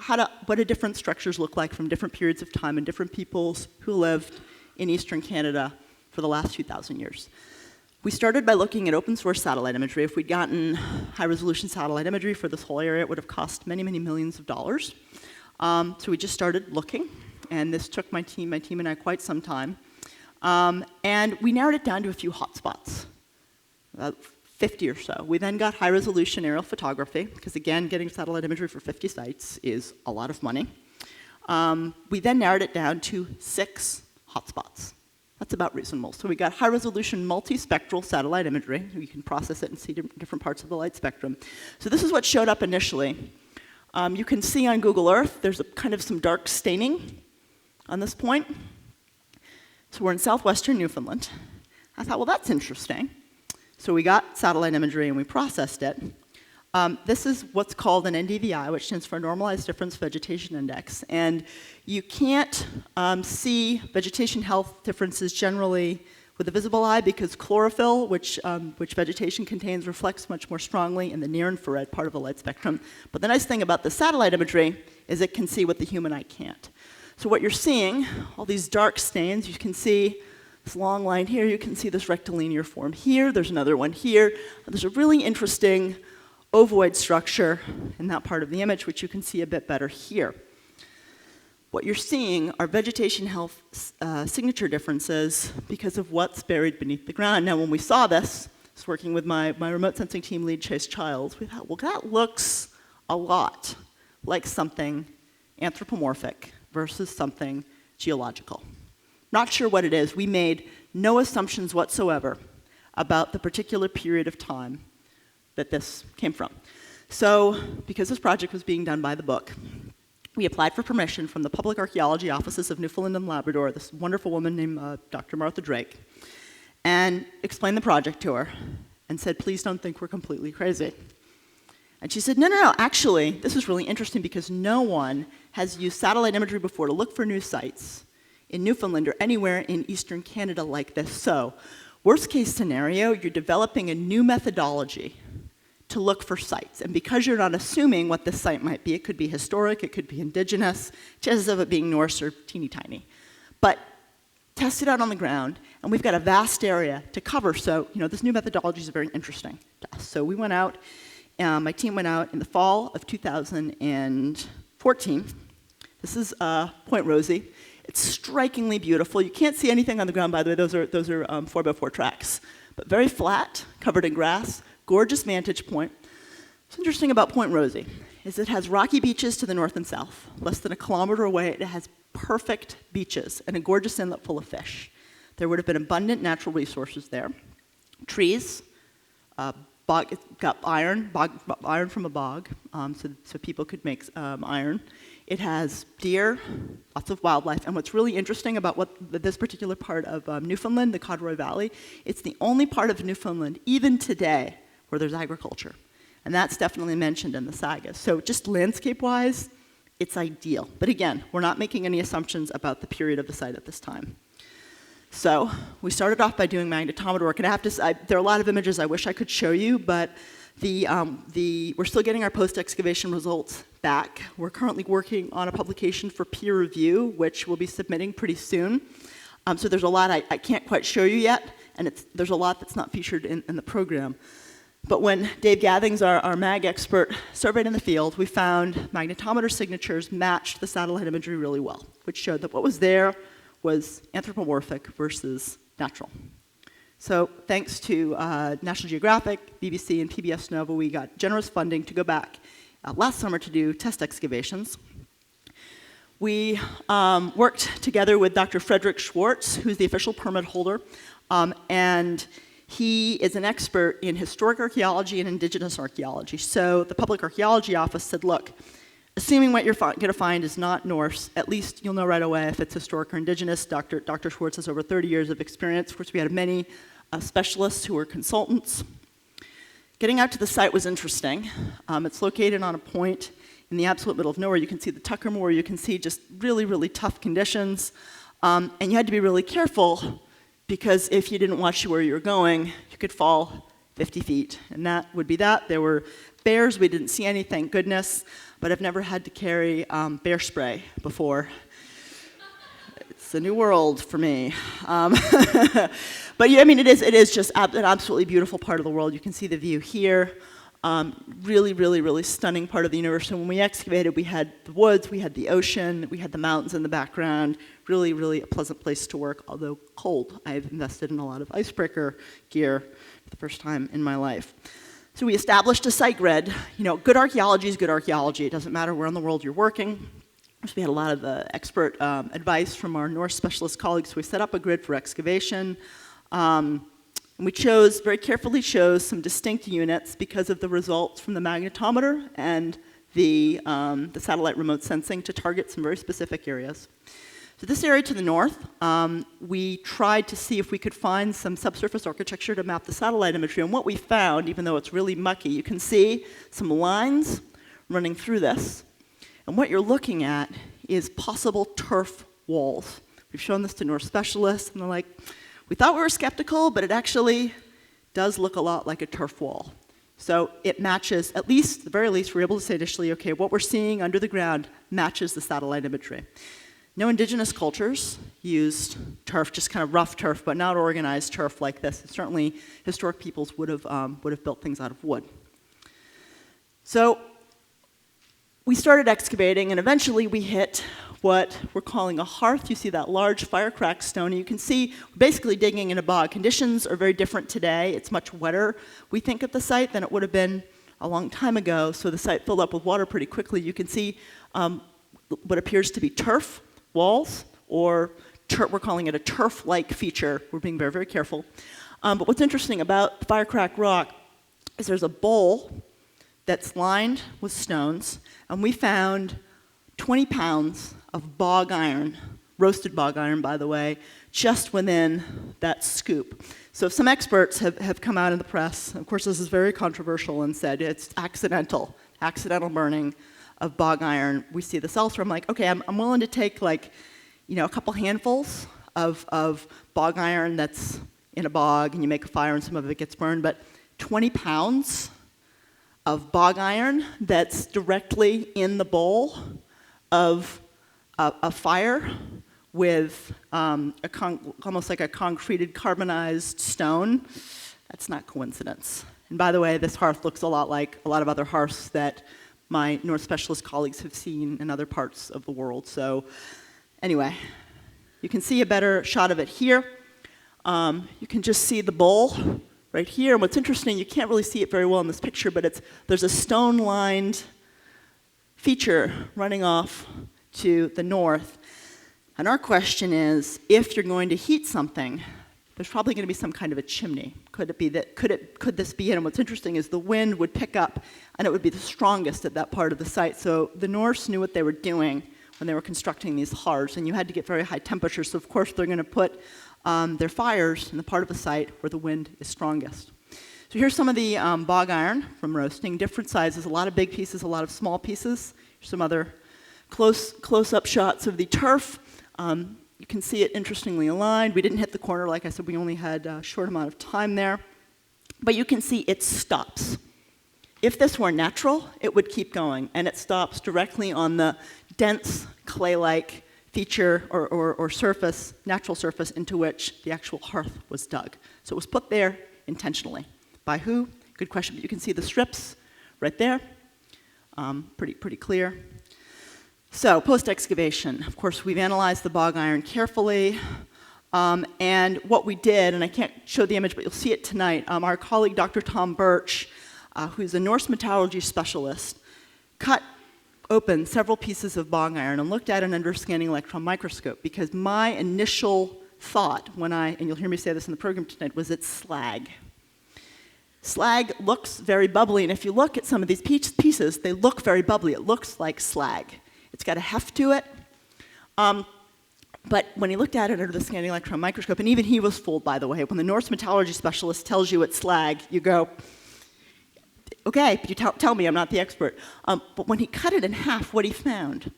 what do different structures look like from different periods of time and different peoples who lived in eastern Canada for the last 2,000 years? We started by looking at open source satellite imagery. If we'd gotten high resolution satellite imagery for this whole area, it would have cost many, many millions of dollars. So we just started looking, and this took my team and I quite some time. And we narrowed it down to a few hotspots, about 50 or so. We then got high resolution aerial photography, because again, getting satellite imagery for 50 sites is a lot of money. We then narrowed it down to 6 hotspots. That's about reasonable. So we got high-resolution multispectral satellite imagery. You can process it and see different parts of the light spectrum. So this is what showed up initially. You can see on Google Earth, there's a kind of some dark staining on this point. So we're in southwestern Newfoundland. I thought, well, that's interesting. So we got satellite imagery and we processed it. This is what's called an NDVI, which stands for Normalized Difference Vegetation Index. And you can't see vegetation health differences generally with the visible eye because chlorophyll, which vegetation contains, reflects much more strongly in the near-infrared part of the light spectrum. But the nice thing about the satellite imagery is it can see what the human eye can't. So what you're seeing, all these dark stains, you can see this long line here, you can see this rectilinear form here, there's another one here. There's a really interesting ovoid structure in that part of the image, which you can see a bit better here. What you're seeing are vegetation health signature differences because of what's buried beneath the ground. Now, when we saw this, I was working with my remote sensing team lead, Chase Childs, we thought, well, that looks a lot like something anthropomorphic versus something geological. Not sure what it is. We made no assumptions whatsoever about the particular period of time that this came from. So, because this project was being done by the book, we applied for permission from the Public Archaeology Offices of Newfoundland and Labrador, this wonderful woman named Dr. Martha Drake, and explained the project to her and said, please don't think we're completely crazy. And she said, no, actually, this is really interesting because no one has used satellite imagery before to look for new sites in Newfoundland or anywhere in eastern Canada like this. So, worst case scenario, you're developing a new methodology to look for sites. And because you're not assuming what this site might be, it could be historic, it could be indigenous, chances of it being Norse are teeny tiny. But test it out on the ground, and we've got a vast area to cover. So, this new methodology is very interesting to us. So we went out, my team went out in the fall of 2014. This is Point Rosie. It's strikingly beautiful. You can't see anything on the ground, by the way. Those are 4x4 tracks. But very flat, covered in grass, gorgeous vantage point. What's interesting about Point Rosie is it has rocky beaches to the north and south. Less than a kilometer away, it has perfect beaches and a gorgeous inlet full of fish. There would have been abundant natural resources there. Trees, it's got iron from a bog, so people could make iron. It has deer, lots of wildlife, and what's really interesting about this particular part of Newfoundland, the Corduroy Valley, it's the only part of Newfoundland, even today, where there's agriculture. And that's definitely mentioned in the saga. So just landscape-wise, it's ideal. But again, we're not making any assumptions about the period of the site at this time. So we started off by doing magnetometer work, and I have to say, there are a lot of images I wish I could show you, but we're still getting our post-excavation results back. We're currently working on a publication for peer review, which we'll be submitting pretty soon. So there's a lot I can't quite show you yet, and there's a lot that's not featured in the program. But when Dave Gathings, our mag expert, surveyed in the field, we found magnetometer signatures matched the satellite imagery really well, which showed that what was there was anthropomorphic versus natural. So thanks to National Geographic, BBC, and PBS Nova, we got generous funding to go back last summer to do test excavations. We worked together with Dr. Frederick Schwartz, who's the official permit holder, and he is an expert in historic archaeology and indigenous archaeology. So the Public Archaeology Office said, look, assuming what you're going to find is not Norse, at least you'll know right away if it's historic or indigenous. Dr. Schwartz has over 30 years of experience. Of course, we had many specialists who were consultants. Getting out to the site was interesting. It's located on a point in the absolute middle of nowhere. You can see the Tucker Moor. You can see just really, really tough conditions. And you had to be really careful because if you didn't watch where you were going, you could fall 50 feet. And that would be that. There were bears. We didn't see any, thank goodness. But I've never had to carry bear spray before. It's a new world for me. But yeah, I mean, it is just an absolutely beautiful part of the world. You can see the view here. Really, really, really stunning part of the universe. And when we excavated, we had the woods, we had the ocean, we had the mountains in the background. Really, really a pleasant place to work, although cold. I've invested in a lot of icebreaker gear for the first time in my life. So we established a site grid. Good archaeology is good archaeology. It doesn't matter where in the world you're working. So we had a lot of expert advice from our Norse specialist colleagues. So we set up a grid for excavation. And we very carefully chose some distinct units because of the results from the magnetometer and the satellite remote sensing to target some very specific areas. So this area to the north, we tried to see if we could find some subsurface architecture to map the satellite imagery. And what we found, even though it's really mucky, you can see some lines running through this. And what you're looking at is possible turf walls. We've shown this to Norse specialists, and they're like, we thought we were skeptical, but it actually does look a lot like a turf wall. So it matches, at the very least, we're able to say initially, okay, what we're seeing under the ground matches the satellite imagery. No indigenous cultures used turf, just kind of rough turf, but not organized turf like this. And certainly, historic peoples would have built things out of wood. So we started excavating, and eventually we hit what we're calling a hearth. You see that large fire-cracked stone, and you can see we're basically digging in a bog. Conditions are very different today. It's much wetter, we think, at the site than it would have been a long time ago, so the site filled up with water pretty quickly. You can see what appears to be turf walls, or we're calling it a turf-like feature. We're being very, very careful. But what's interesting about fire-cracked rock is there's a bowl that's lined with stones, and we found 20 pounds of bog iron, roasted bog iron, by the way, just within that scoop. So some experts have come out in the press, of course this is very controversial, and said it's accidental burning of bog iron. We see this elsewhere. I'm like, okay, I'm willing to take a couple handfuls of bog iron that's in a bog, and you make a fire and some of it gets burned, but 20 pounds of bog iron that's directly in the bowl of a fire with almost like a concreted carbonized stone, that's not coincidence. And by the way, this hearth looks a lot like a lot of other hearths that my North Specialist colleagues have seen in other parts of the world. So anyway, you can see a better shot of it here. You can just see the bowl right here. And what's interesting, you can't really see it very well in this picture, but there's a stone-lined feature running off to the north. And our question is, if you're going to heat something, there's probably going to be some kind of a chimney. Could it be that? Could this be it? And what's interesting is the wind would pick up, and it would be the strongest at that part of the site. So the Norse knew what they were doing when they were constructing these hearths, and you had to get very high temperatures. So of course they're going to put their fires in the part of the site where the wind is strongest. So here's some of the bog iron from roasting, different sizes, a lot of big pieces, a lot of small pieces. Here's some other close-up shots of the turf. You can see it interestingly aligned. We didn't hit the corner, like I said, we only had a short amount of time there. But you can see it stops. If this were natural, it would keep going, and it stops directly on the dense clay-like feature or surface, natural surface into which the actual hearth was dug. So it was put there intentionally. By who? Good question, but you can see the strips right there. Pretty clear. So, post-excavation, of course, we've analyzed the bog iron carefully, and what we did, and I can't show the image, but you'll see it tonight, our colleague, Dr. Tom Birch, who's a Norse metallurgy specialist, cut open several pieces of bog iron and looked at it under a scanning electron microscope, because my initial thought and you'll hear me say this in the program tonight, was it's slag. Slag looks very bubbly, and if you look at some of these pieces, they look very bubbly. It looks like slag. It's got a heft to it. But when he looked at it under the scanning electron microscope, and even he was fooled, by the way, when the Norse metallurgy specialist tells you it's slag, you go, okay, but you tell me, I'm not the expert. But when he cut it in half, what he found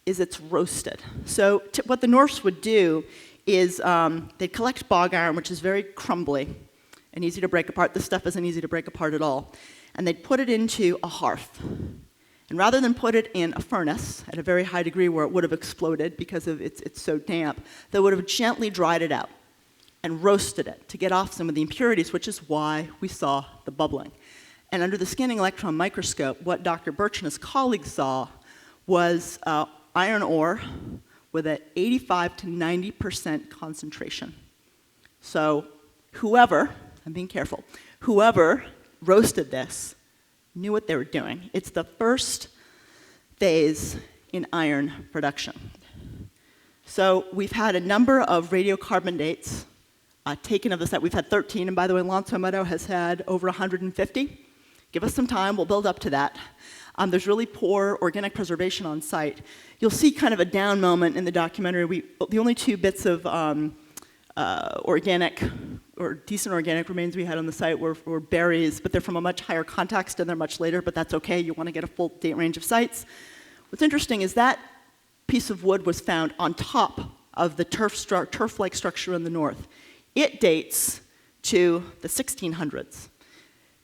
is it's roasted. So what the Norse would do is they'd collect bog iron, which is very crumbly and easy to break apart. This stuff isn't easy to break apart at all. And they'd put it into a hearth. And rather than put it in a furnace at a very high degree where it would have exploded because of it's so damp, they would have gently dried it out and roasted it to get off some of the impurities, which is why we saw the bubbling. And under the scanning electron microscope, what Dr. Birch and his colleagues saw was iron ore with an 85 to 90% concentration. So whoever, I'm being careful, whoever roasted this knew what they were doing. It's the first phase in iron production. So we've had a number of radiocarbon dates taken of the site. We've had 13, and by the way, Lonzo Meadow has had over 150. Give us some time, we'll build up to that. There's really poor organic preservation on site. You'll see kind of a down moment in the documentary. The only two bits of organic or decent organic remains we had on the site were berries, but they're from a much higher context and they're much later, but that's okay. You want to get a full date range of sites. What's interesting is that piece of wood was found on top of the turf-like structure in the north. It dates to the 1600s.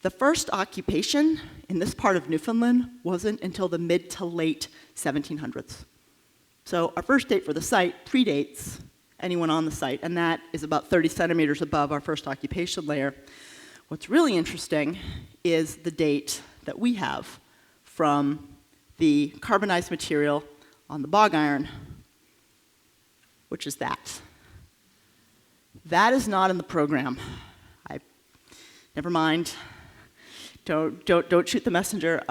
The first occupation in this part of Newfoundland wasn't until the mid to late 1700s. So our first date for the site predates anyone on the site, and that is about 30 centimeters above our first occupation layer. What's really interesting is the date that we have from the carbonized material on the bog iron, which is that. That is not in the program. Never mind. Don't shoot the messenger.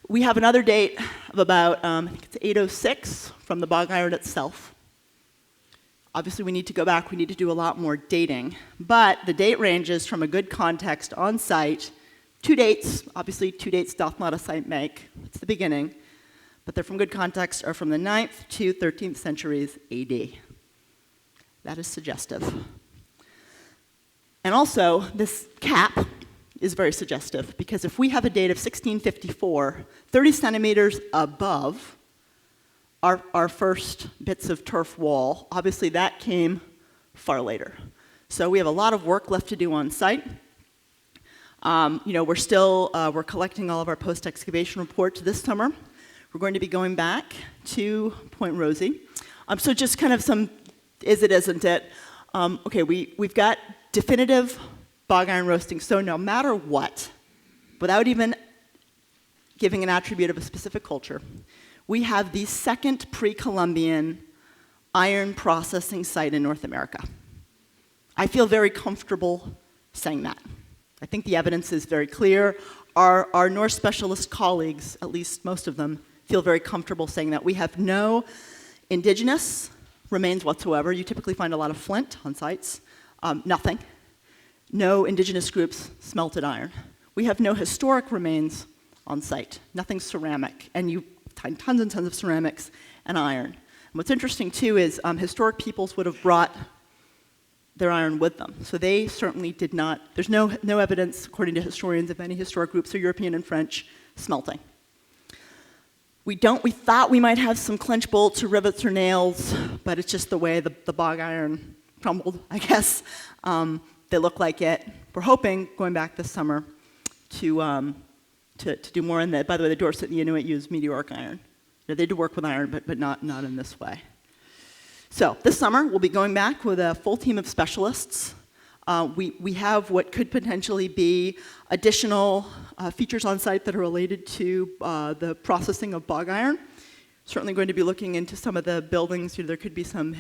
We have another date of about, I think it's 806 from the bog iron itself. Obviously, we need to go back. We need to do a lot more dating. But the date ranges from a good context on site. Two dates, obviously 2 dates doth not a site make. It's the beginning. But they're from good context, are from the 9th to 13th centuries AD. That is suggestive. And also, this cap is very suggestive, because if we have a date of 1654, 30 centimeters above our first bits of turf wall. Obviously, that came far later. So we have a lot of work left to do on site. We're collecting all of our post-excavation reports this summer. We're going to be going back to Point Rosie. So just kind of some is it, isn't it? We've got definitive bog iron roasting. So no matter what, without even giving an attribute of a specific culture, we have the second pre-Columbian iron processing site in North America. I feel very comfortable saying that. I think the evidence is very clear. Our Norse specialist colleagues, at least most of them, feel very comfortable saying that. We have no indigenous remains whatsoever. You typically find a lot of flint on sites. Nothing. No indigenous groups smelted iron. We have no historic remains on site. Nothing ceramic. And you find tons and tons of ceramics and iron. And what's interesting, too, is historic peoples would have brought their iron with them. So they certainly did not. There's no evidence, according to historians, of any historic groups, or European and French, smelting. We thought we might have some clench bolts or rivets or nails, but it's just the way the bog iron crumbled, I guess. They look like it. We're hoping, going back this summer, to do more in that. By the way, the Dorset and the Inuit use meteoric iron. They do work with iron, but not in this way. So this summer, we'll be going back with a full team of specialists. We have what could potentially be additional features on site that are related to the processing of bog iron. Certainly going to be looking into some of the buildings. There could be some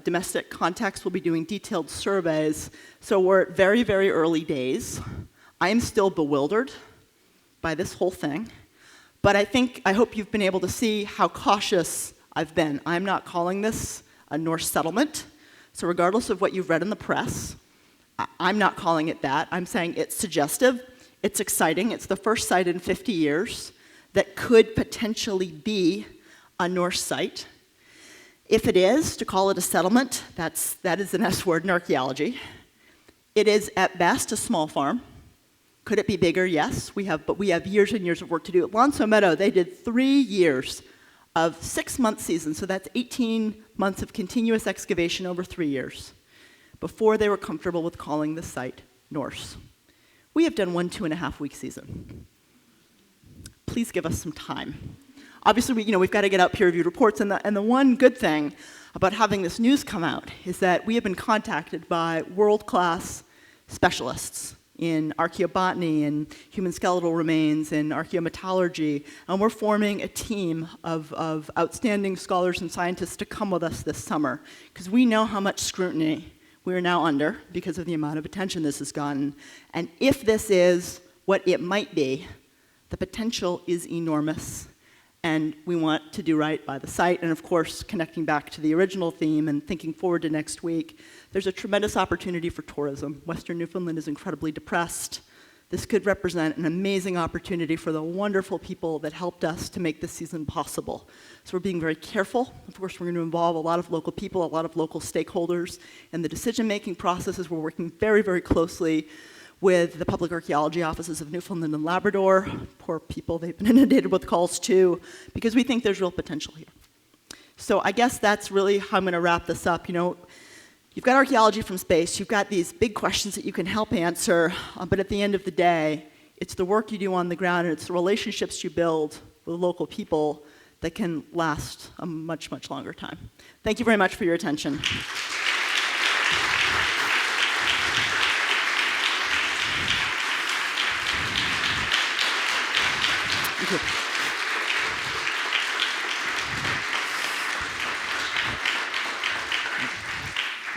domestic context. We'll be doing detailed surveys. So we're at very, very early days. I am still bewildered by this whole thing. But I hope you've been able to see how cautious I've been. I'm not calling this a Norse settlement. So regardless of what you've read in the press, I'm not calling it that. I'm saying it's suggestive, it's exciting, it's the first site in 50 years that could potentially be a Norse site. If it is, to call it a settlement, that is an S word in archaeology. It is at best a small farm. Could it be bigger? Yes, but we have years and years of work to do. At Lonso Meadow, they did 3 years of 6-month seasons, so that's 18 months of continuous excavation over 3 years, before they were comfortable with calling the site Norse. We have done 1 2.5-week season. Please give us some time. Obviously, we've got to get out peer-reviewed reports, and the one good thing about having this news come out is that we have been contacted by world-class specialists in archaeobotany and human skeletal remains and archaeometallurgy, and we're forming a team of outstanding scholars and scientists to come with us this summer, because we know how much scrutiny we are now under because of the amount of attention this has gotten. And if this is what it might be, the potential is enormous, and we want to do right by the site. And of course, connecting back to the original theme and thinking forward to next week, there's a tremendous opportunity for tourism. Western Newfoundland is incredibly depressed. This could represent an amazing opportunity for the wonderful people that helped us to make this season possible. So we're being very careful. Of course, we're going to involve a lot of local people, a lot of local stakeholders in the decision-making processes. We're working very, very closely with the public archaeology offices of Newfoundland and Labrador. Poor people, they've been inundated with calls too, because we think there's real potential here. So I guess that's really how I'm going to wrap this up. You've got archaeology from space, you've got these big questions that you can help answer, but at the end of the day, it's the work you do on the ground and it's the relationships you build with local people that can last a much, much longer time. Thank you very much for your attention. Thank you.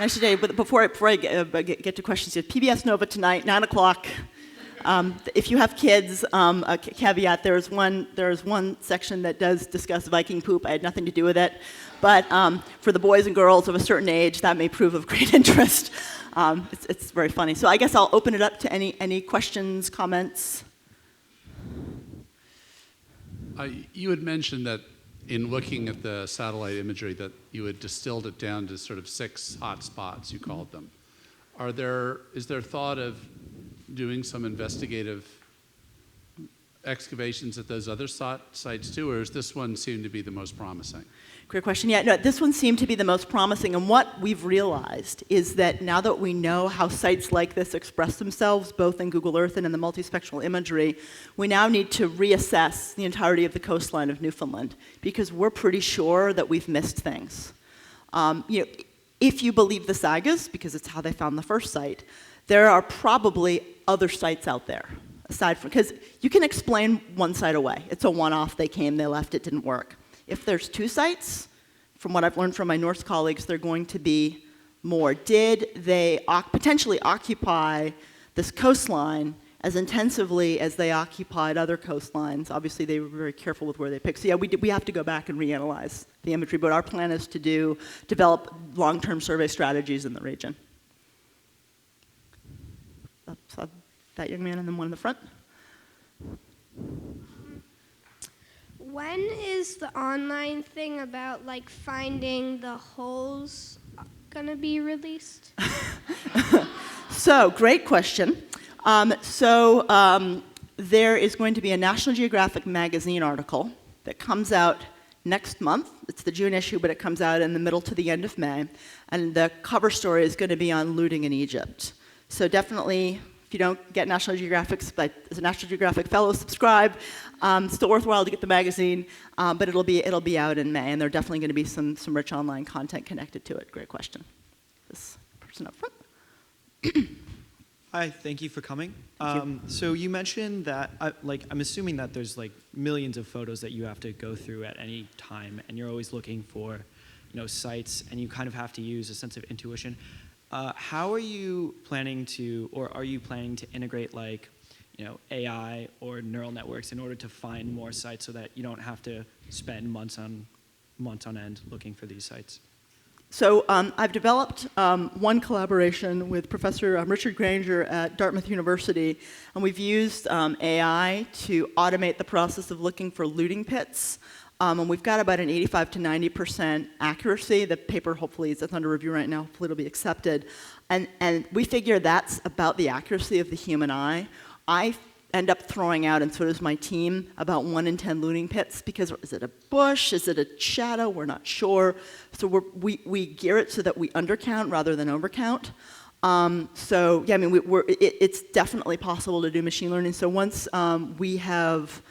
Nice today, but before I get to questions, PBS Nova tonight, 9 o'clock. If you have kids, a caveat, there's one section that does discuss Viking poop. I had nothing to do with it. But for the boys and girls of a certain age, that may prove of great interest. It's very funny. So I guess I'll open it up to any questions, comments. You had mentioned that in looking at the satellite imagery that you had distilled it down to sort of 6 hot spots, you called them. Is there thought of doing some investigative excavations at those other sites too, or does this one seem to be the most promising? Great question. Yeah, no, this one seemed to be the most promising. And what we've realized is that now that we know how sites like this express themselves, both in Google Earth and in the multispectral imagery, we now need to reassess the entirety of the coastline of Newfoundland because we're pretty sure that we've missed things. If you believe the sagas, because it's how they found the first site, there are probably other sites out there. Aside from, because you can explain one site away. It's a one-off, they came, they left, it didn't work. If there's two sites, from what I've learned from my Norse colleagues, they're going to be more. Did they potentially occupy this coastline as intensively as they occupied other coastlines? Obviously, they were very careful with where they picked. So yeah, we have to go back and reanalyze the imagery, but our plan is to develop long-term survey strategies in the region. So that young man and then one in the front. When is the online thing about like finding the holes gonna be released? So, great question. There is going to be a National Geographic magazine article that comes out next month. It's the June issue, but it comes out in the middle to the end of May. And the cover story is going to be on looting in Egypt. So definitely, if you don't get National Geographic, as a National Geographic fellow, subscribe. It's still worthwhile to get the magazine, but it'll be out in May, and there's definitely going to be some rich online content connected to it. Great question. This person up front. Hi, thank you for coming. Thank you. So you mentioned that, I'm assuming that there's like millions of photos that you have to go through at any time, and you're always looking for, sites, and you kind of have to use a sense of intuition. How are you planning to, or are you planning to integrate AI or neural networks in order to find more sites so that you don't have to spend months on end looking for these sites? So I've developed one collaboration with Professor Richard Granger at Dartmouth University, and we've used AI to automate the process of looking for looting pits. And we've got about an 85 to 90% accuracy. The paper hopefully is under review right now. Hopefully it'll be accepted. And we figure that's about the accuracy of the human eye. I end up throwing out, and so does my team, about 1 in 10 looting pits, because is it a bush, is it a shadow, we're not sure. So we gear it so that we undercount rather than overcount. It's definitely possible to do machine learning. So once we have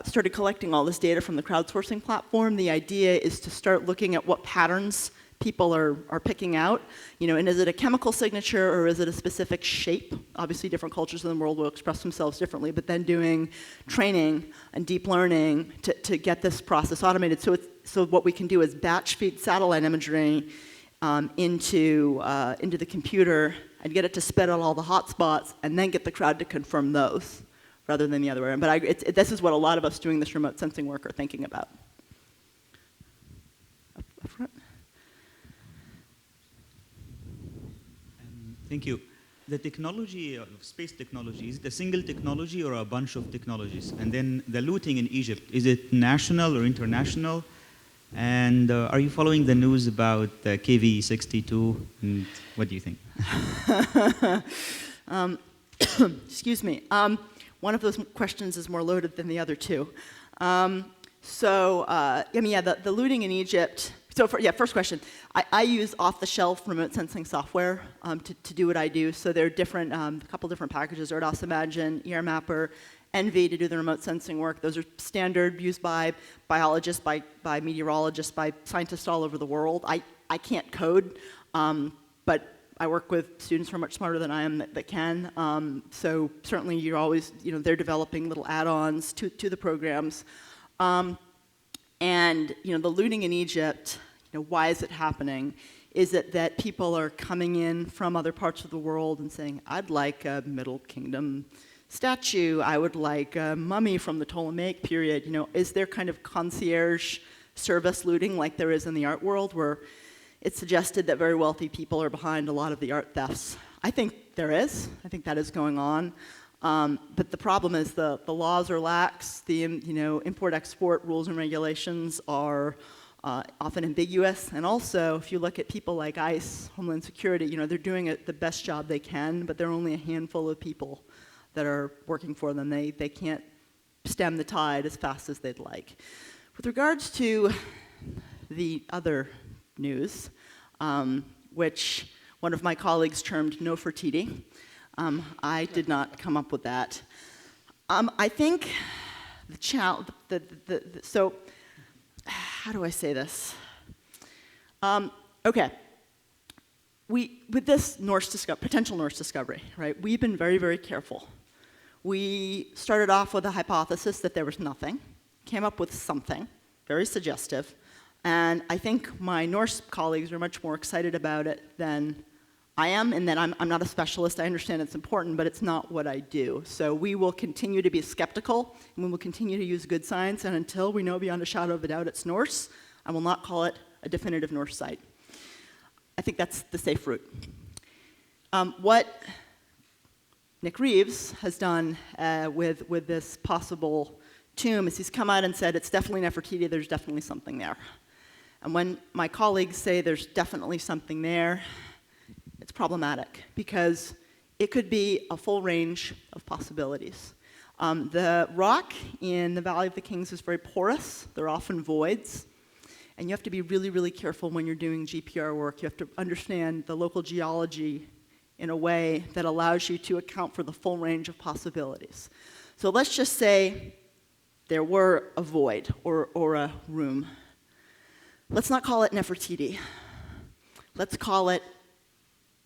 started collecting all this data from the crowdsourcing platform, the idea is to start looking at what patterns people are picking out, and is it a chemical signature or is it a specific shape? Obviously, different cultures in the world will express themselves differently, but then doing training and deep learning to get this process automated. So what we can do is batch feed satellite imagery into the computer and get it to spit out all the hotspots and then get the crowd to confirm those rather than the other way around. But this is what a lot of us doing this remote sensing work are thinking about. Up front. Thank you. The technology of space technology, is it a single technology or a bunch of technologies? And then the looting in Egypt, is it national or international? And are you following the news about KV62? And what do you think? Excuse me. One of those questions is more loaded than the other two. The looting in Egypt. So first question. I use off-the-shelf remote sensing software to do what I do. So there are different, a couple different packages: Erdos Imagine, ERMapper, Envy to do the remote sensing work. Those are standard, used by biologists, by meteorologists, by scientists all over the world. I can't code, but I work with students who are much smarter than I am that can. So certainly you're always, they're developing little add-ons to the programs. The looting in Egypt, why is it happening? Is it that people are coming in from other parts of the world and saying, I'd like a Middle Kingdom statue, I would like a mummy from the Ptolemaic period? Is there kind of concierge service looting like there is in the art world, where it's suggested that very wealthy people are behind a lot of the art thefts? I think there is. I think that is going on. But the problem is the laws are lax. The import-export rules and regulations are often ambiguous. And also, if you look at people like ICE, Homeland Security, they're doing the best job they can, but there are only a handful of people that are working for them. They can't stem the tide as fast as they'd like. With regards to the other news, which one of my colleagues termed Nefertiti, I did not come up with that. I think the challenge, so how do I say this? Okay. With this potential Norse discovery, right, we've been very, very careful. We started off with a hypothesis that there was nothing, came up with something, very suggestive, and I think my Norse colleagues are much more excited about it than I am, in that I'm not a specialist. I understand it's important, but it's not what I do. So we will continue to be skeptical, and we will continue to use good science, and until we know beyond a shadow of a doubt it's Norse, I will not call it a definitive Norse site. I think that's the safe route. What Nick Reeves has done with this possible tomb is he's come out and said it's definitely Nefertiti, there's definitely something there. And when my colleagues say there's definitely something there, it's problematic because it could be a full range of possibilities. The rock in the Valley of the Kings is very porous. There are often voids. And you have to be really, really careful when you're doing GPR work. You have to understand the local geology in a way that allows you to account for the full range of possibilities. So let's just say there were a void or a room. Let's not call it Nefertiti. Let's call it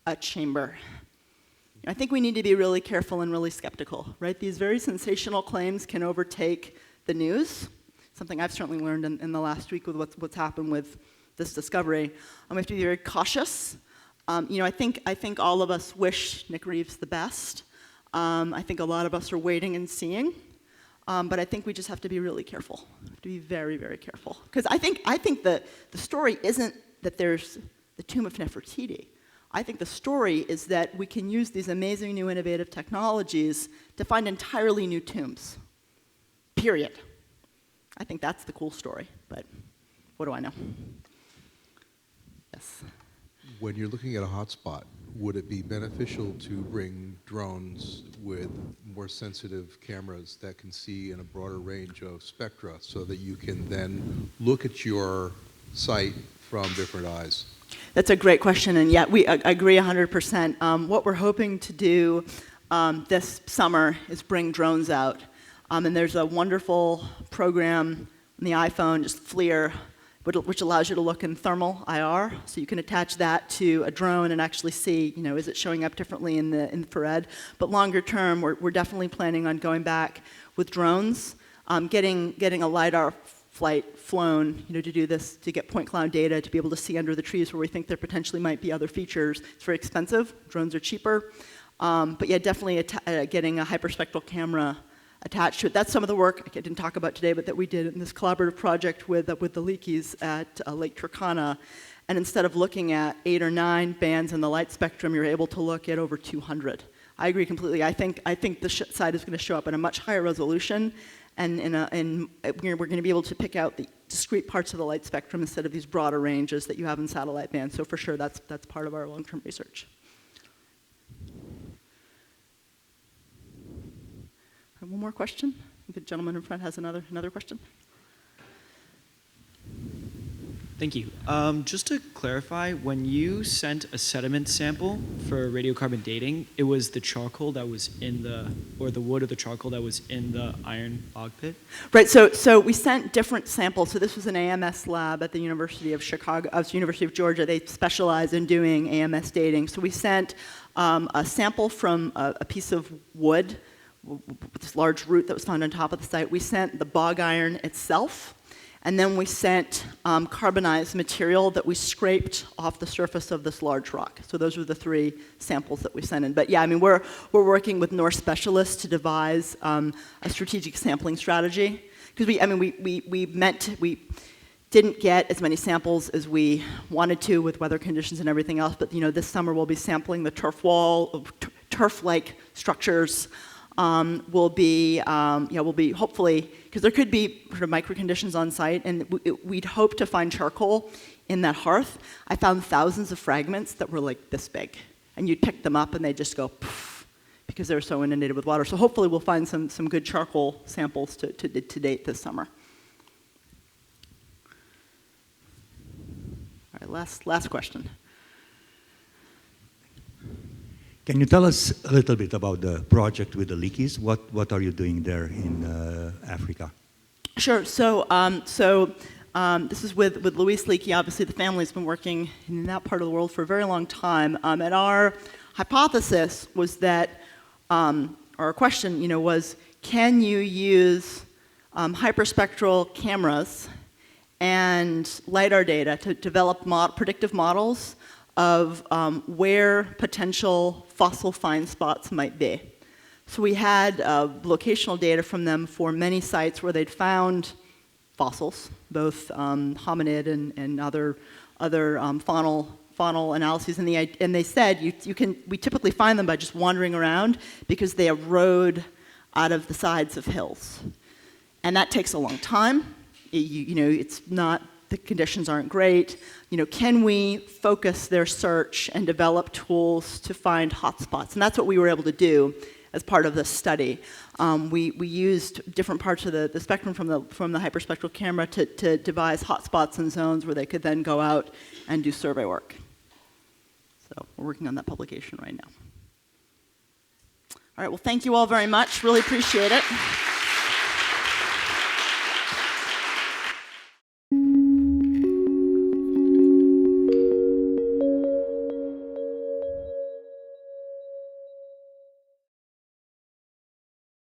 a chamber. I think we need to be really careful and really skeptical, right? These very sensational claims can overtake the news. Something I've certainly learned in the last week with what's happened with this discovery. We have to be very cautious. I think all of us wish Nick Reeves the best. I think a lot of us are waiting and seeing. But I think we just have to be really careful. We have to be very, very careful. Because I think the story isn't that there's the tomb of Nefertiti. I think the story is that we can use these amazing new innovative technologies to find entirely new tombs. Period. I think that's the cool story, but what do I know? Yes. When you're looking at a hotspot, would it be beneficial to bring drones with more sensitive cameras that can see in a broader range of spectra so that you can then look at your site from different eyes? That's a great question, and yeah, we agree 100%. What we're hoping to do this summer is bring drones out. And there's a wonderful program on the iPhone, just FLIR, which allows you to look in thermal IR. So you can attach that to a drone and actually see, is it showing up differently in the infrared? But longer term, we're definitely planning on going back with drones, getting a LiDAR flight flown, to do this, to get point cloud data, to be able to see under the trees where we think there potentially might be other features. It's very expensive. Drones are cheaper. But yeah, definitely getting a hyperspectral camera attached to it. That's some of the work I didn't talk about today, but that we did in this collaborative project with the Leakeys at Lake Turkana. And instead of looking at 8 or 9 bands in the light spectrum, you're able to look at over 200. I agree completely. I think the site is going to show up in a much higher resolution, and we're going to be able to pick out the discrete parts of the light spectrum instead of these broader ranges that you have in satellite bands. So for sure, that's part of our long-term research. One more question? The gentleman in front has another question. Thank you. Just to clarify, when you sent a sediment sample for radiocarbon dating, it was the charcoal that was in the wood or the charcoal that was in the iron bog pit? Right, so we sent different samples. So this was an AMS lab at the University of University of Georgia. They specialize in doing AMS dating. So we sent a sample from a piece of wood, this large root that was found on top of the site. We sent the bog iron itself, and then we sent carbonized material that we scraped off the surface of this large rock. So those were the 3 samples that we sent in. But yeah, we're working with Norse specialists to devise a strategic sampling strategy, because we didn't get as many samples as we wanted to with weather conditions and everything else. But this summer we'll be sampling the turf wall, turf-like structures. Will be hopefully, because there could be sort of micro conditions on site, and we'd hope to find charcoal in that hearth. I found thousands of fragments that were like this big, and you'd pick them up and they just go poof, because they're so inundated with water. So hopefully we'll find some good charcoal samples to date this summer. All right, last question. Can you tell us a little bit about the project with the leakies? What are you doing there in Africa? Sure. So, this is with Luis Leakey. Obviously, the family's been working in that part of the world for a very long time. And our hypothesis was that, or our question, was, can you use hyperspectral cameras and LiDAR data to develop predictive models of where potential fossil find spots might be? So we had locational data from them for many sites where they'd found fossils, both hominid and other faunal analyses, and they said we typically find them by just wandering around because they erode out of the sides of hills, and that takes a long time. It's not, the conditions aren't great. Can we focus their search and develop tools to find hotspots? And that's what we were able to do as part of this study. We used different parts of the spectrum from the hyperspectral camera to devise hotspots and zones where they could then go out and do survey work. So we're working on that publication right now. All right, well, thank you all very much. Really appreciate it.